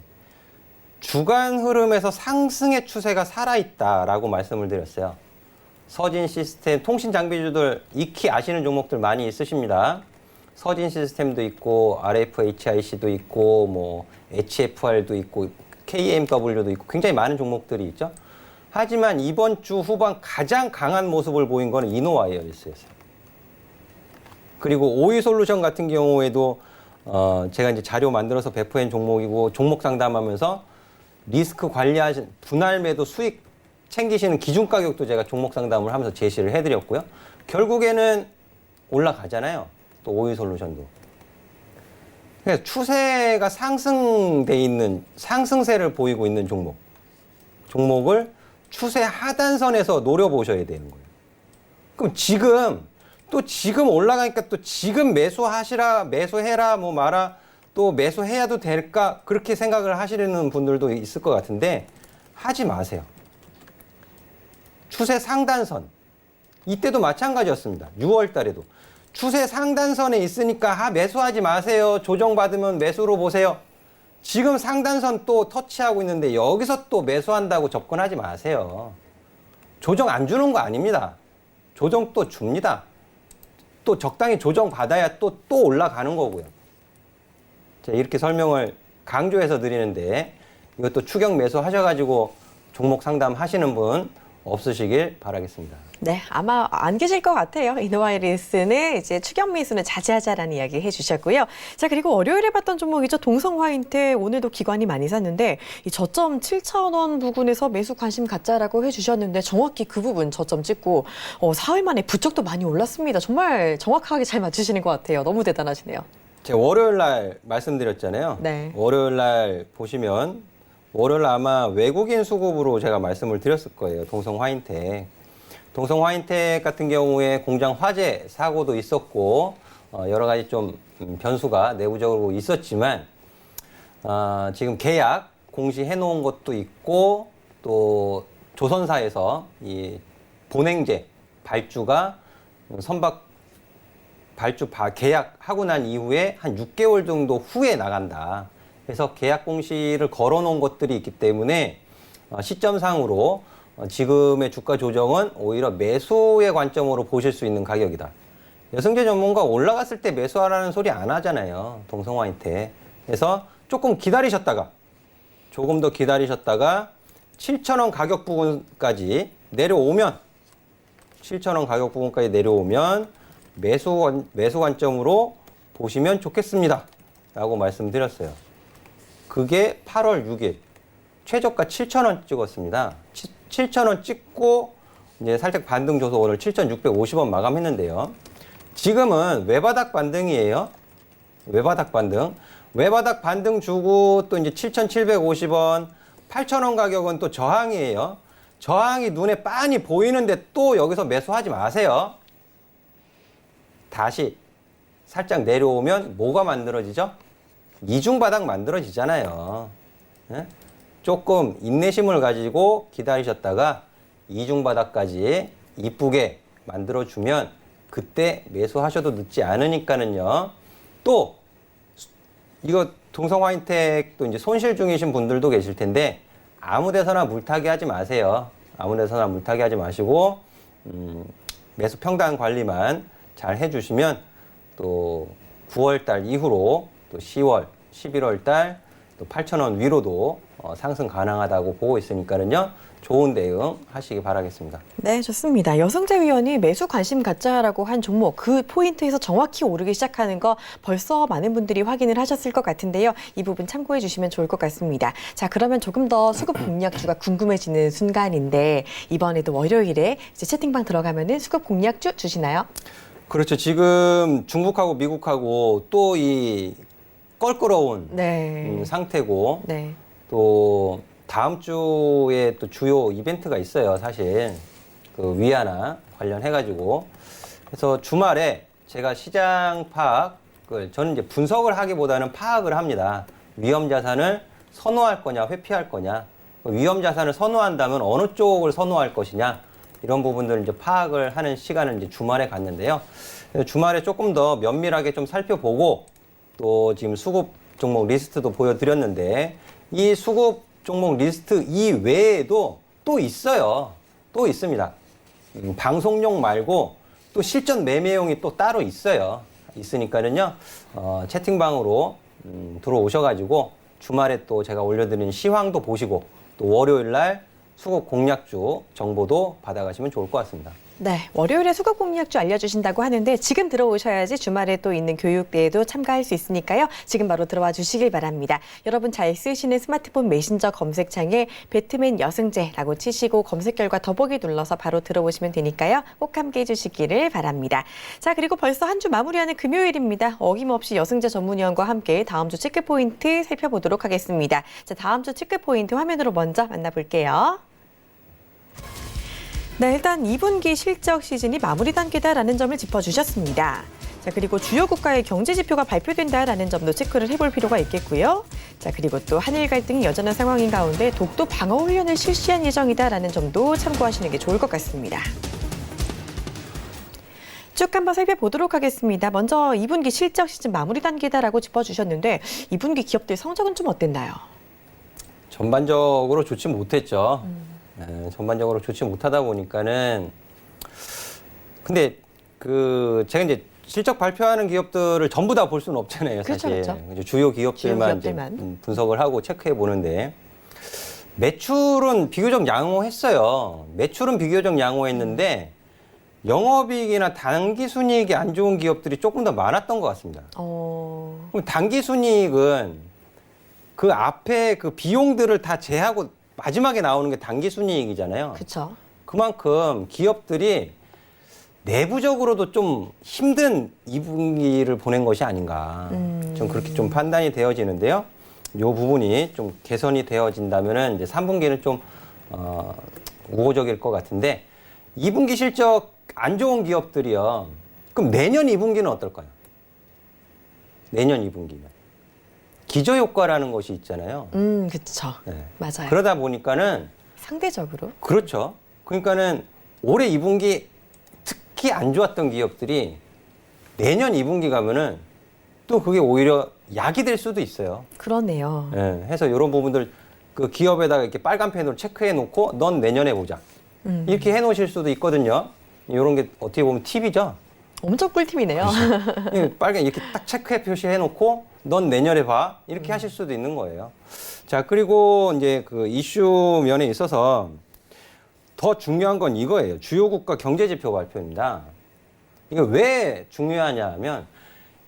Speaker 3: 주간 흐름에서 상승의 추세가 살아있다라고 말씀을 드렸어요. 서진 시스템, 통신 장비주들 익히 아시는 종목들 많이 있으십니다. 서진 시스템도 있고 RFHIC도 있고 뭐 HFR도 있고 KMW도 있고 굉장히 많은 종목들이 있죠. 하지만 이번 주 후반 가장 강한 모습을 보인 거는 이노와이어리스였어요. 그리고 오이솔루션 같은 경우에도 제가 이제 자료 만들어서 배포한 종목이고 종목 상담하면서 리스크 관리하신 분할 매도 수익 챙기시는 기준 가격도 제가 종목 상담을 하면서 제시를 해드렸고요. 결국에는 올라가잖아요. 또 오이솔루션도. 그래서 추세가 상승돼 있는 상승세를 보이고 있는 종목을 추세 하단선에서 노려보셔야 되는 거예요. 그럼 지금 올라가니까 또 지금 매수해라 뭐 마라 또 매수해야도 될까 그렇게 생각을 하시는 분들도 있을 것 같은데 하지 마세요. 추세 상단선 이때도 마찬가지였습니다. 6월 달에도 추세 상단선에 있으니까 매수하지 마세요. 조정받으면 매수로 보세요. 지금 상단선 또 터치하고 있는데 여기서 또 매수한다고 접근하지 마세요. 조정 안 주는 거 아닙니다. 조정 또 줍니다. 또 적당히 조정받아야 또 올라가는 거고요. 제가 이렇게 설명을 강조해서 드리는데 이것도 추격 매수 하셔가지고 종목 상담 하시는 분 없으시길 바라겠습니다.
Speaker 2: 네, 아마 안 계실 것 같아요. 이노와이어리스는 이제 추격 매수는 자제하자라는 이야기 해주셨고요. 자, 그리고 월요일에 봤던 종목이죠. 동성화인텍 오늘도 기관이 많이 샀는데 이 저점 7,000원 부근에서 매수 관심 갖자라고 해주셨는데 정확히 그 부분 저점 찍고 사흘 만에 부쩍도 많이 올랐습니다. 정말 정확하게 잘 맞추시는 것 같아요. 너무 대단하시네요.
Speaker 3: 제가 월요일 날 말씀드렸잖아요.
Speaker 2: 네.
Speaker 3: 월요일 날 보시면 월요일 아마 외국인 수급으로 제가 말씀을 드렸을 거예요. 동성화인텍. 동성화인텍 같은 경우에 공장 화재 사고도 있었고 여러 가지 좀 변수가 내부적으로 있었지만 지금 계약 공시해 놓은 것도 있고 또 조선사에서 이 본행제 발주가 선박 발주 계약하고 난 이후에 한 6개월 정도 후에 나간다. 그래서 계약 공시를 걸어 놓은 것들이 있기 때문에 시점상으로 지금의 주가 조정은 오히려 매수의 관점으로 보실 수 있는 가격이다. 여승재 전문가 올라갔을 때 매수하라는 소리 안 하잖아요. 동성화인텍. 그래서 조금 기다리셨다가 조금 더 기다리셨다가 7,000원 가격 부분까지 내려오면 7,000원 가격 부분까지 내려오면 매수 관점으로 보시면 좋겠습니다. 라고 말씀드렸어요. 그게 8월 6일 최저가 7,000원 찍었습니다. 7,000원 찍고 이제 살짝 반등 줘서 오늘 7,650원 마감했는데요. 지금은 외바닥 반등이에요. 외바닥 반등 주고 또 이제 7,750원, 8,000원 가격은 또 저항이에요. 저항이 눈에 빤히 보이는데 또 여기서 매수하지 마세요. 다시 살짝 내려오면 뭐가 만들어지죠? 이중바닥 만들어지잖아요. 예? 조금 인내심을 가지고 기다리셨다가 이중바닥까지 이쁘게 만들어주면 그때 매수하셔도 늦지 않으니까는요. 또 이거 동성화인텍도 이제 손실 중이신 분들도 계실 텐데 아무 데서나 물타기 하지 마세요. 아무 데서나 물타기 하지 마시고 매수 평단 관리만 잘 해주시면 또 9월 달 이후로 또 10월, 11월 달 또 8,000원 위로도 상승 가능하다고 보고 있으니까는요. 좋은 대응 하시기 바라겠습니다.
Speaker 2: 네, 좋습니다. 여승재 위원이 매수 관심 갖자라고 한 종목 그 포인트에서 정확히 오르기 시작하는 거 벌써 많은 분들이 확인을 하셨을 것 같은데요. 이 부분 참고해 주시면 좋을 것 같습니다. 자, 그러면 조금 더 수급 공략주가 궁금해지는 순간인데 이번에도 월요일에 이제 채팅방 들어가면은 수급 공략주 주시나요?
Speaker 3: 그렇죠. 지금 중국하고 미국하고 또 이 껄끄러운
Speaker 2: 네.
Speaker 3: 상태고
Speaker 2: 네.
Speaker 3: 또 다음 주에 또 주요 이벤트가 있어요, 사실. 그 위안화 관련해가지고. 그래서 주말에 제가 시장 파악을, 저는 이제 분석을 하기보다는 파악을 합니다. 위험 자산을 선호할 거냐, 회피할 거냐. 위험 자산을 선호한다면 어느 쪽을 선호할 것이냐. 이런 부분들을 이제 파악을 하는 시간을 이제 주말에 갖는데요. 주말에 조금 더 면밀하게 좀 살펴보고 또 지금 수급 종목 리스트도 보여드렸는데 이 수급 종목 리스트 이외에도 또 있어요. 또 있습니다. 방송용 말고 또 실전 매매용이 또 따로 있어요. 있으니까는요. 채팅방으로 들어오셔가지고 주말에 또 제가 올려드린 시황도 보시고 또 월요일 날 수급 공략주 정보도 받아가시면 좋을 것 같습니다.
Speaker 2: 네, 월요일에 수급 공략주 알려주신다고 하는데 지금 들어오셔야지 주말에 또 있는 교육대회도 참가할 수 있으니까요. 지금 바로 들어와 주시길 바랍니다. 여러분 잘 쓰시는 스마트폰 메신저 검색창에 배트맨 여승재라고 치시고 검색 결과 더보기 눌러서 바로 들어오시면 되니까요. 꼭 함께 해주시기를 바랍니다. 자, 그리고 벌써 한 주 마무리하는 금요일입니다. 어김없이 여승재 전문위원과 함께 다음 주 체크포인트 살펴보도록 하겠습니다. 자, 다음 주 체크포인트 화면으로 먼저 만나볼게요. 네, 일단 2분기 실적 시즌이 마무리 단계다라는 점을 짚어주셨습니다. 자, 그리고 주요 국가의 경제 지표가 발표된다라는 점도 체크를 해볼 필요가 있겠고요. 자, 그리고 또 한일 갈등이 여전한 상황인 가운데 독도 방어 훈련을 실시한 예정이다라는 점도 참고하시는 게 좋을 것 같습니다. 쭉 한번 살펴보도록 하겠습니다. 먼저 2분기 실적 시즌 마무리 단계다라고 짚어주셨는데 2분기 기업들 성적은 좀 어땠나요?
Speaker 3: 전반적으로 좋지 못했죠. 전반적으로 좋지 못하다 보니까는 근데 제가 이제 실적 발표하는 기업들을 전부 다 볼 수는 없잖아요, 사실.
Speaker 2: 그렇죠.
Speaker 3: 이제 주요 기업들만 이제 분석을 하고 체크해 보는데 매출은 비교적 양호했어요. 매출은 비교적 양호했는데 영업이익이나 당기순이익이 안 좋은 기업들이 조금 더 많았던 것 같습니다. 그럼 당기순이익은 그 앞에 그 비용들을 다 제하고 마지막에 나오는 게 당기순이익이잖아요.
Speaker 2: 그렇죠.
Speaker 3: 그만큼 기업들이 내부적으로도 좀 힘든 2분기를 보낸 것이 아닌가. 좀 그렇게 좀 판단이 되어지는데요. 이 부분이 좀 개선이 되어진다면은 이제 3분기는 좀 우호적일 것 같은데 2분기 실적 안 좋은 기업들이요. 그럼 내년 2분기는 어떨까요? 내년 2분기면. 기저효과라는 것이 있잖아요.
Speaker 2: 그렇죠.
Speaker 3: 네.
Speaker 2: 맞아요.
Speaker 3: 그러다 보니까는
Speaker 2: 상대적으로.
Speaker 3: 그렇죠. 그러니까는 올해 2분기 특히 안 좋았던 기업들이 내년 2분기 가면은 또 그게 오히려 약이 될 수도 있어요.
Speaker 2: 그러네요.
Speaker 3: 네. 해서 이런 부분들 그 기업에다가 이렇게 빨간 펜으로 체크해 놓고 넌 내년에 보자. 이렇게 해 놓으실 수도 있거든요. 이런 게 어떻게 보면 팁이죠.
Speaker 2: 엄청 꿀팁이네요.
Speaker 3: 빨간 이렇게 딱 체크해 표시해 놓고 넌 내년에 봐. 이렇게 하실 수도 있는 거예요. 자, 그리고 이제 그 이슈 면에 있어서 더 중요한 건 이거예요. 주요 국가 경제 지표 발표입니다. 이게 왜 중요하냐 하면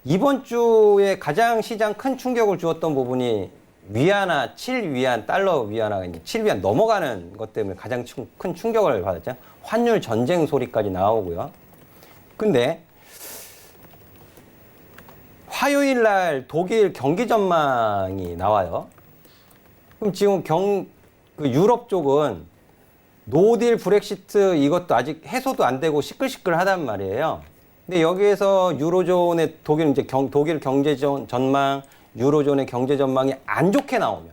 Speaker 3: 이번 주에 가장 시장 큰 충격을 주었던 부분이 위안화, 7위안, 달러 위안화가 이제 7위안 넘어가는 것 때문에 가장 큰 충격을 받았죠. 환율 전쟁 소리까지 나오고요. 근데 화요일 날 독일 경기 전망이 나와요. 그럼 지금 그 유럽 쪽은 노딜 브렉시트 이것도 아직 해소도 안 되고 시끌시끌하단 말이에요. 근데 여기에서 유로존의 독일 이제 독일 경제 전망, 유로존의 경제 전망이 안 좋게 나오면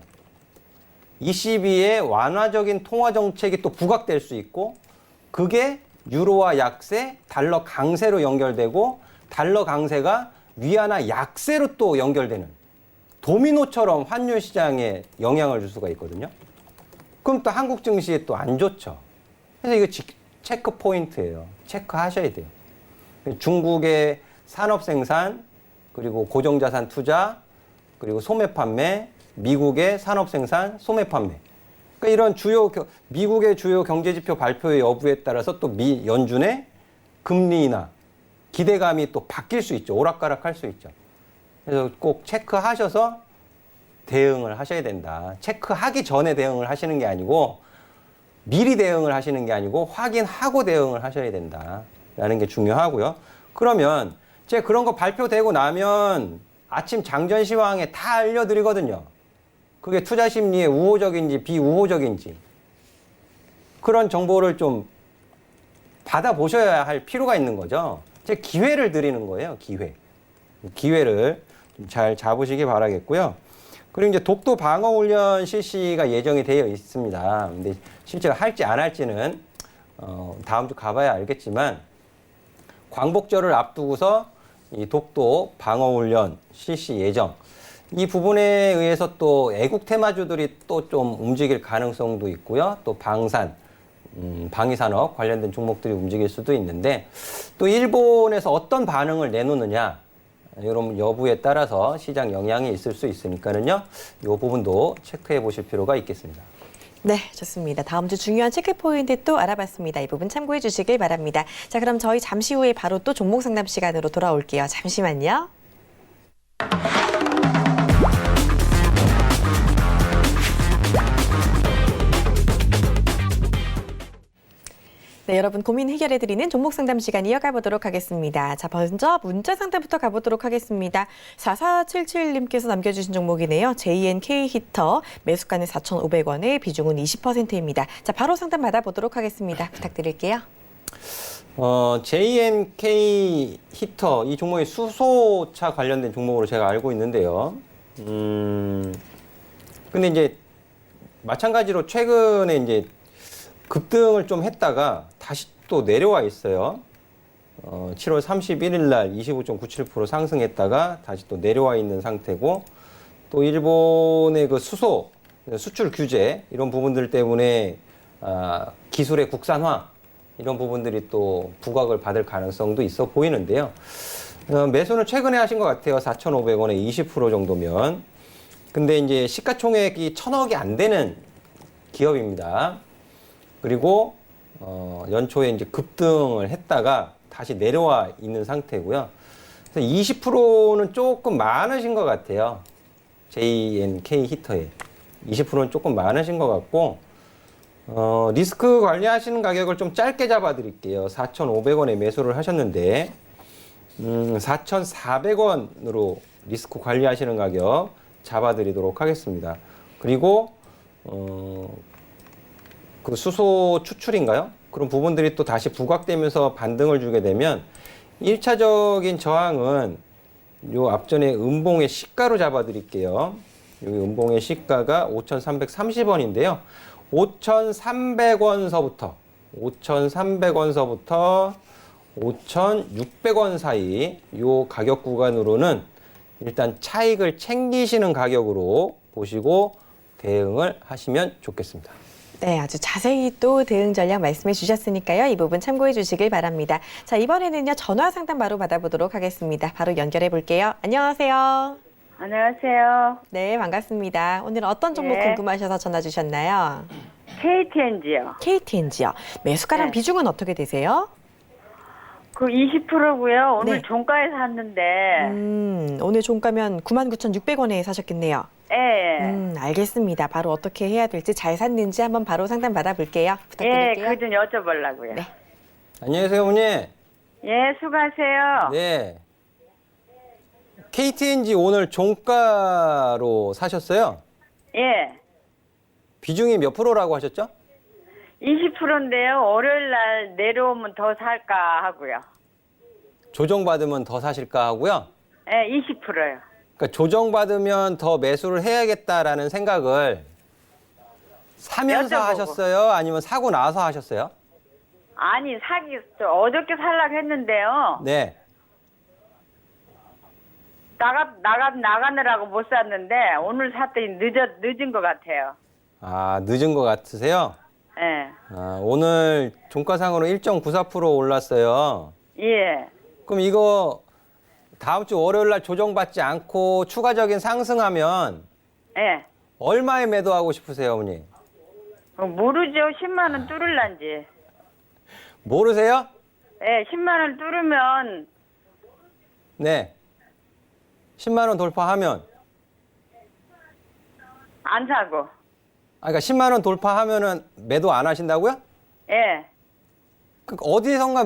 Speaker 3: ECB의 완화적인 통화 정책이 또 부각될 수 있고 그게 유로화 약세, 달러 강세로 연결되고 달러 강세가 위안화 약세로 또 연결되는 도미노처럼 환율 시장에 영향을 줄 수가 있거든요. 그럼 또 한국 증시에 또 안 좋죠. 그래서 이거 체크 포인트예요. 체크하셔야 돼요. 중국의 산업 생산, 그리고 고정자산 투자, 그리고 소매 판매, 미국의 산업 생산, 소매 판매. 그러니까 이런 미국의 주요 경제지표 발표의 여부에 따라서 또 연준의 금리 인하, 기대감이 또 바뀔 수 있죠. 오락가락할 수 있죠. 그래서 꼭 체크하셔서 대응을 하셔야 된다. 체크하기 전에 대응을 하시는 게 아니고 미리 대응을 하시는 게 아니고 확인하고 대응을 하셔야 된다라는 게 중요하고요. 그러면 제가 그런 거 발표되고 나면 아침 장전 시황에 다 알려드리거든요. 그게 투자 심리에 우호적인지 비우호적인지 그런 정보를 좀 받아보셔야 할 필요가 있는 거죠. 제가 기회를 드리는 거예요. 기회를 좀 잘 잡으시기 바라겠고요. 그리고 이제 독도 방어 훈련 실시가 예정이 되어 있습니다. 근데 실제로 할지 안 할지는 다음 주 가봐야 알겠지만 광복절을 앞두고서 이 독도 방어 훈련 실시 예정. 이 부분에 의해서 또 애국 테마주들이 또 좀 움직일 가능성도 있고요. 또 방위산업 관련된 종목들이 움직일 수도 있는데 또 일본에서 어떤 반응을 내놓느냐 이런 여부에 따라서 시장 영향이 있을 수 있으니까는요. 이 부분도 체크해 보실 필요가 있겠습니다.
Speaker 2: 네, 좋습니다. 다음 주 중요한 체크 포인트 또 알아봤습니다. 이 부분 참고해 주시길 바랍니다. 자, 그럼 저희 잠시 후에 바로 또 종목 상담 시간으로 돌아올게요. 잠시만요. 네, 여러분 고민 해결해드리는 종목 상담 시간 이어가 보도록 하겠습니다. 자, 먼저 문자 상담부터 가보도록 하겠습니다. 4477님께서 남겨주신 종목이네요. JNK 히터, 매수가는 4,500원에 비중은 20%입니다. 자, 바로 상담 받아보도록 하겠습니다. 부탁드릴게요.
Speaker 3: JNK 히터, 이 종목이 수소차 관련된 종목으로 제가 알고 있는데요. 근데 이제 마찬가지로 최근에 이제 급등을 좀 했다가 다시 또 내려와 있어요. 7월 31일 날 25.97% 상승했다가 다시 또 내려와 있는 상태고 또 일본의 그 수소, 수출 규제 이런 부분들 때문에 기술의 국산화 이런 부분들이 또 부각을 받을 가능성도 있어 보이는데요. 매수는 최근에 하신 것 같아요. 4,500원에 20% 정도면. 근데 이제 시가총액이 1,000억이 안 되는 기업입니다. 그리고 연초에 이제 급등을 했다가 다시 내려와 있는 상태고요. 그래서 20%는 조금 많으신 것 같아요. JNK 히터에 20%는 조금 많으신 것 같고 리스크 관리하시는 가격을 좀 짧게 잡아드릴게요. 4,500원에 매수를 하셨는데 4,400원으로 리스크 관리하시는 가격 잡아드리도록 하겠습니다. 그리고 그 수소 추출인가요? 그런 부분들이 또 다시 부각되면서 반등을 주게 되면 1차적인 저항은 요 앞전에 음봉의 시가로 잡아드릴게요. 여기 음봉의 시가가 5,330원인데요. 5,300원서부터 5,600원 사이 요 가격 구간으로는 일단 차익을 챙기시는 가격으로 보시고 대응을 하시면 좋겠습니다.
Speaker 2: 네, 아주 자세히 또 대응 전략 말씀해 주셨으니까요. 이 부분 참고해 주시길 바랍니다. 자, 이번에는요. 전화 상담 바로 받아보도록 하겠습니다. 바로 연결해 볼게요. 안녕하세요.
Speaker 4: 안녕하세요.
Speaker 2: 네, 반갑습니다. 오늘 어떤 종목
Speaker 4: 네.
Speaker 2: 궁금하셔서 전화 주셨나요?
Speaker 4: KTNG요.
Speaker 2: KTNG요. 매수가랑
Speaker 4: 네.
Speaker 2: 비중은 어떻게 되세요?
Speaker 4: 그 20%고요. 오늘
Speaker 2: 네.
Speaker 4: 종가에 샀는데,
Speaker 2: 오늘 종가면 99,600원에 사셨겠네요.
Speaker 4: 예,
Speaker 2: 알겠습니다. 바로 어떻게 해야 될지 잘 샀는지 한번 바로 상담 받아볼게요.
Speaker 4: 예,
Speaker 2: 부탁드릴게요.
Speaker 4: 그 좀 여쭤보려고요.
Speaker 2: 네.
Speaker 3: 안녕히 계세요, 어머니.
Speaker 4: 예, 수고하세요.
Speaker 3: 네. KTNG 오늘 종가로 사셨어요?
Speaker 4: 예,
Speaker 3: 비중이 몇 프로라고 하셨죠?
Speaker 4: 20%인데요. 월요일 날 내려오면 더 살까 하고요.
Speaker 3: 조정받으면 더 사실까 하고요.
Speaker 4: 예, 20%요.
Speaker 3: 그러니까 조정받으면 더 매수를 해야겠다라는 생각을 사면서
Speaker 4: 여쭤보고.
Speaker 3: 하셨어요? 아니면 사고 나서 하셨어요?
Speaker 4: 아니, 어저께 살라고 했는데요.
Speaker 3: 네.
Speaker 4: 나가느라고 못 샀는데, 오늘 샀더니 늦은 것 같아요.
Speaker 3: 아, 늦은 것 같으세요?
Speaker 4: 예.
Speaker 3: 아, 오늘 종가상으로 1.94% 올랐어요.
Speaker 4: 예.
Speaker 3: 그럼 이거 다음 주 월요일 날 조정받지 않고 추가적인 상승하면
Speaker 4: 예.
Speaker 3: 얼마에 매도하고 싶으세요, 어머니?
Speaker 4: 모르죠. 10만 원 뚫을란지.
Speaker 3: 모르세요?
Speaker 4: 예, 10만 원 뚫으면
Speaker 3: 네. 10만 원 돌파하면.
Speaker 4: 안 사고.
Speaker 3: 아, 그러니까 10만 원 돌파하면은 매도 안 하신다고요?
Speaker 4: 예.
Speaker 3: 그 어디선가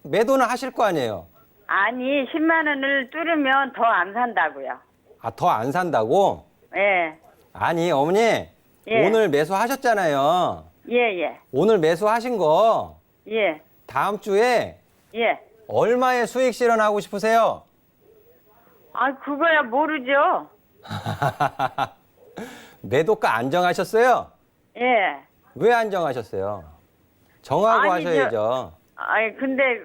Speaker 3: 매도는 하실 거 아니에요?
Speaker 4: 아니, 10만 원을 뚫으면 더 안 산다고요.
Speaker 3: 아, 더 안 산다고?
Speaker 4: 예.
Speaker 3: 아니, 어머니.
Speaker 4: 예.
Speaker 3: 오늘 매수하셨잖아요.
Speaker 4: 예, 예.
Speaker 3: 오늘 매수하신 거
Speaker 4: 예.
Speaker 3: 다음 주에
Speaker 4: 예.
Speaker 3: 얼마의 수익 실현하고 싶으세요?
Speaker 4: 아, 그거야 모르죠.
Speaker 3: 매도가 안 정하셨어요?
Speaker 4: 예.
Speaker 3: 왜 안 정하셨어요? 정하고
Speaker 4: 아니,
Speaker 3: 하셔야죠.
Speaker 4: 아니, 근데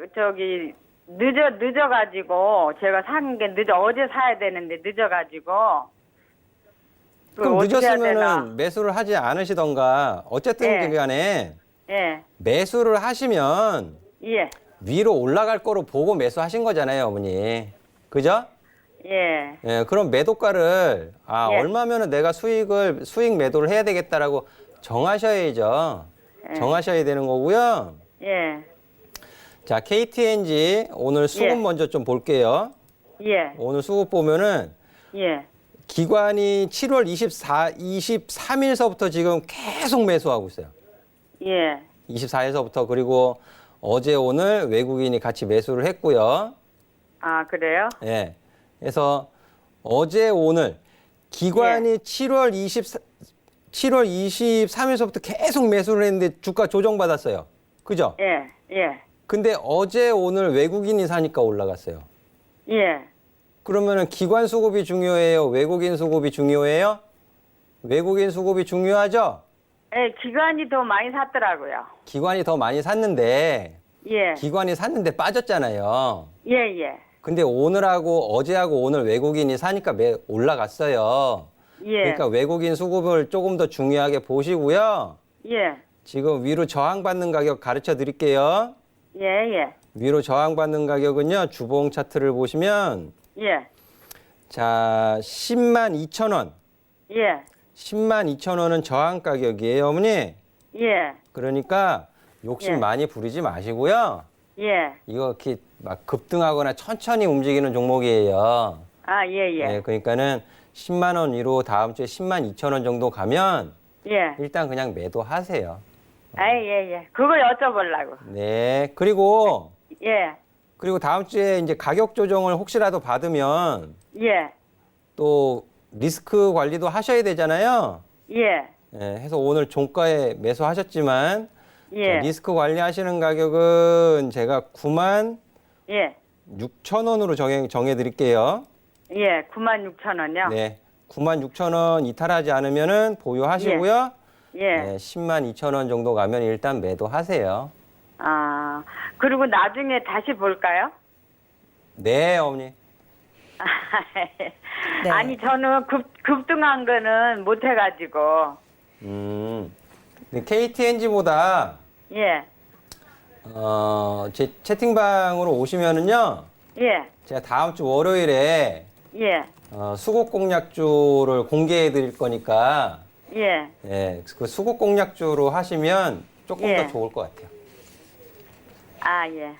Speaker 4: 늦어가지고 제가 산 게 어제 사야 되는데 늦어가지고.
Speaker 3: 그럼
Speaker 4: 어떻게 해야 되나?
Speaker 3: 늦었으면 매수를 하지 않으시던가 어쨌든
Speaker 4: 예.
Speaker 3: 간에
Speaker 4: 예.
Speaker 3: 매수를 하시면
Speaker 4: 예.
Speaker 3: 위로 올라갈 거로 보고 매수하신 거잖아요, 어머니. 그죠?
Speaker 4: 예.
Speaker 3: 예, 그럼 매도가를
Speaker 4: 예.
Speaker 3: 얼마면은 내가 수익 매도를 해야 되겠다라고 정하셔야죠.
Speaker 4: 예.
Speaker 3: 정하셔야 되는 거고요.
Speaker 4: 예.
Speaker 3: 자, KTNG 오늘 수급
Speaker 4: 예.
Speaker 3: 먼저 좀 볼게요.
Speaker 4: 예.
Speaker 3: 오늘 수급 보면은
Speaker 4: 예.
Speaker 3: 기관이 7월 23일서부터 지금 계속 매수하고 있어요.
Speaker 4: 예.
Speaker 3: 24일서부터 그리고 어제 오늘 외국인이 같이 매수를 했고요.
Speaker 4: 아, 그래요?
Speaker 3: 예. 그래서 어제 오늘 기관이 7월 23일서부터 계속 매수를 했는데 주가 조정받았어요. 그죠?
Speaker 4: 예. 예.
Speaker 3: 근데 어제 오늘 외국인이 사니까 올라갔어요.
Speaker 4: 예.
Speaker 3: 그러면은 기관 수급이 중요해요? 외국인 수급이 중요해요? 외국인 수급이 중요하죠?
Speaker 4: 예, 기관이 더 많이 샀더라고요.
Speaker 3: 기관이 더 많이 샀는데
Speaker 4: 예.
Speaker 3: 기관이 샀는데 빠졌잖아요.
Speaker 4: 예, 예.
Speaker 3: 근데 오늘하고 어제하고 오늘 외국인이 사니까 올라갔어요.
Speaker 4: 예.
Speaker 3: 그러니까 외국인 수급을 조금 더 중요하게 보시고요.
Speaker 4: 예.
Speaker 3: 지금 위로 저항받는 가격 가르쳐 드릴게요.
Speaker 4: 예, 예.
Speaker 3: 위로 저항받는 가격은요. 주봉 차트를 보시면
Speaker 4: 예.
Speaker 3: 자, 10만 2천 원.
Speaker 4: 예.
Speaker 3: 10만 2천 원은 저항 가격이에요, 어머니.
Speaker 4: 예.
Speaker 3: 그러니까 욕심
Speaker 4: 예.
Speaker 3: 많이 부리지 마시고요.
Speaker 4: 예.
Speaker 3: 이거 이렇게 막 급등하거나 천천히 움직이는 종목이에요.
Speaker 4: 아, 예, 예.
Speaker 3: 네, 그러니까는 10만 원 위로 다음 주에 10만 2천 원 정도 가면
Speaker 4: 예.
Speaker 3: 일단 그냥 매도하세요.
Speaker 4: 아, 예, 예. 그걸 여쭤보려고.
Speaker 3: 네. 그리고
Speaker 4: 예.
Speaker 3: 다음 주에 이제 가격 조정을 혹시라도 받으면
Speaker 4: 예.
Speaker 3: 또 리스크 관리도 하셔야 되잖아요.
Speaker 4: 예.
Speaker 3: 네, 해서 오늘 종가에 매수하셨지만
Speaker 4: 예.
Speaker 3: 자, 리스크 관리하시는 가격은 제가 9만
Speaker 4: 예.
Speaker 3: 6천 원으로 정해 드릴게요.
Speaker 4: 예. 96,000원요?
Speaker 3: 네. 9만 6천 원 이탈하지 않으면은 보유하시고요.
Speaker 4: 예.
Speaker 3: 네, 10만 2천 원 정도 가면 일단 매도하세요.
Speaker 4: 아, 그리고 나중에 다시 볼까요?
Speaker 3: 네, 어머니.
Speaker 2: 네.
Speaker 4: 아니, 저는 급등한 거는 못 해가지고.
Speaker 3: KTNG보다
Speaker 4: 예.
Speaker 3: 제 채팅방으로 오시면은요.
Speaker 4: 예.
Speaker 3: 제가 다음 주 월요일에
Speaker 4: 예.
Speaker 3: 수급 공략주를 공개해 드릴 거니까
Speaker 4: 예.
Speaker 3: 예, 그 수급 공략주로 하시면 조금
Speaker 4: 예.
Speaker 3: 더 좋을 것 같아요.
Speaker 4: 아, 예.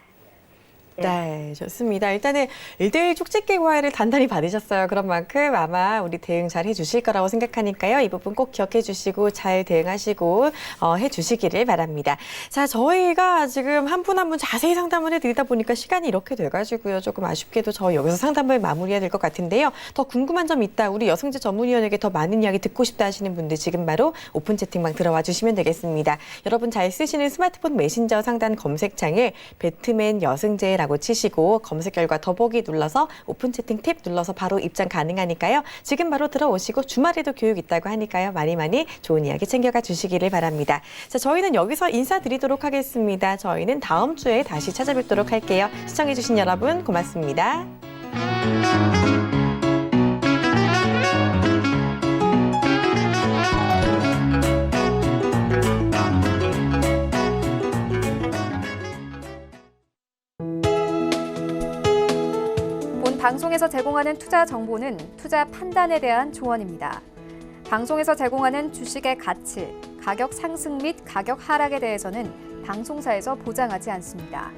Speaker 2: 네, 좋습니다. 일단은 1대1 쪽집게 과외를 단단히 받으셨어요. 그런 만큼 아마 우리 대응 잘 해주실 거라고 생각하니까요. 이 부분 꼭 기억해 주시고 잘 대응하시고 해주시기를 바랍니다. 자, 저희가 지금 한 분 한 분 자세히 상담을 해드리다 보니까 시간이 이렇게 돼가지고요. 조금 아쉽게도 저희 여기서 상담을 마무리해야 될 것 같은데요. 더 궁금한 점 있다. 우리 여성재 전문위원에게 더 많은 이야기 듣고 싶다 하시는 분들 지금 바로 오픈 채팅방 들어와 주시면 되겠습니다. 여러분 잘 쓰시는 스마트폰 메신저 상단 검색창에 배트맨 여성재라고 치시고 검색 결과 더보기 눌러서 오픈 채팅 탭 눌러서 바로 입장 가능하니까요. 지금 바로 들어오시고 주말에도 교육 있다고 하니까요. 많이 좋은 이야기 챙겨가 주시기를 바랍니다. 자, 저희는 여기서 인사드리도록 하겠습니다. 저희는 다음 주에 다시 찾아뵙도록 할게요. 시청해주신 여러분 고맙습니다.
Speaker 1: 본 방송에서 제공하는 투자 정보는 투자 판단에 대한 조언입니다. 방송에서 제공하는 주식의 가치, 가격 상승 및 가격 하락에 대해서는 방송사에서 보장하지 않습니다.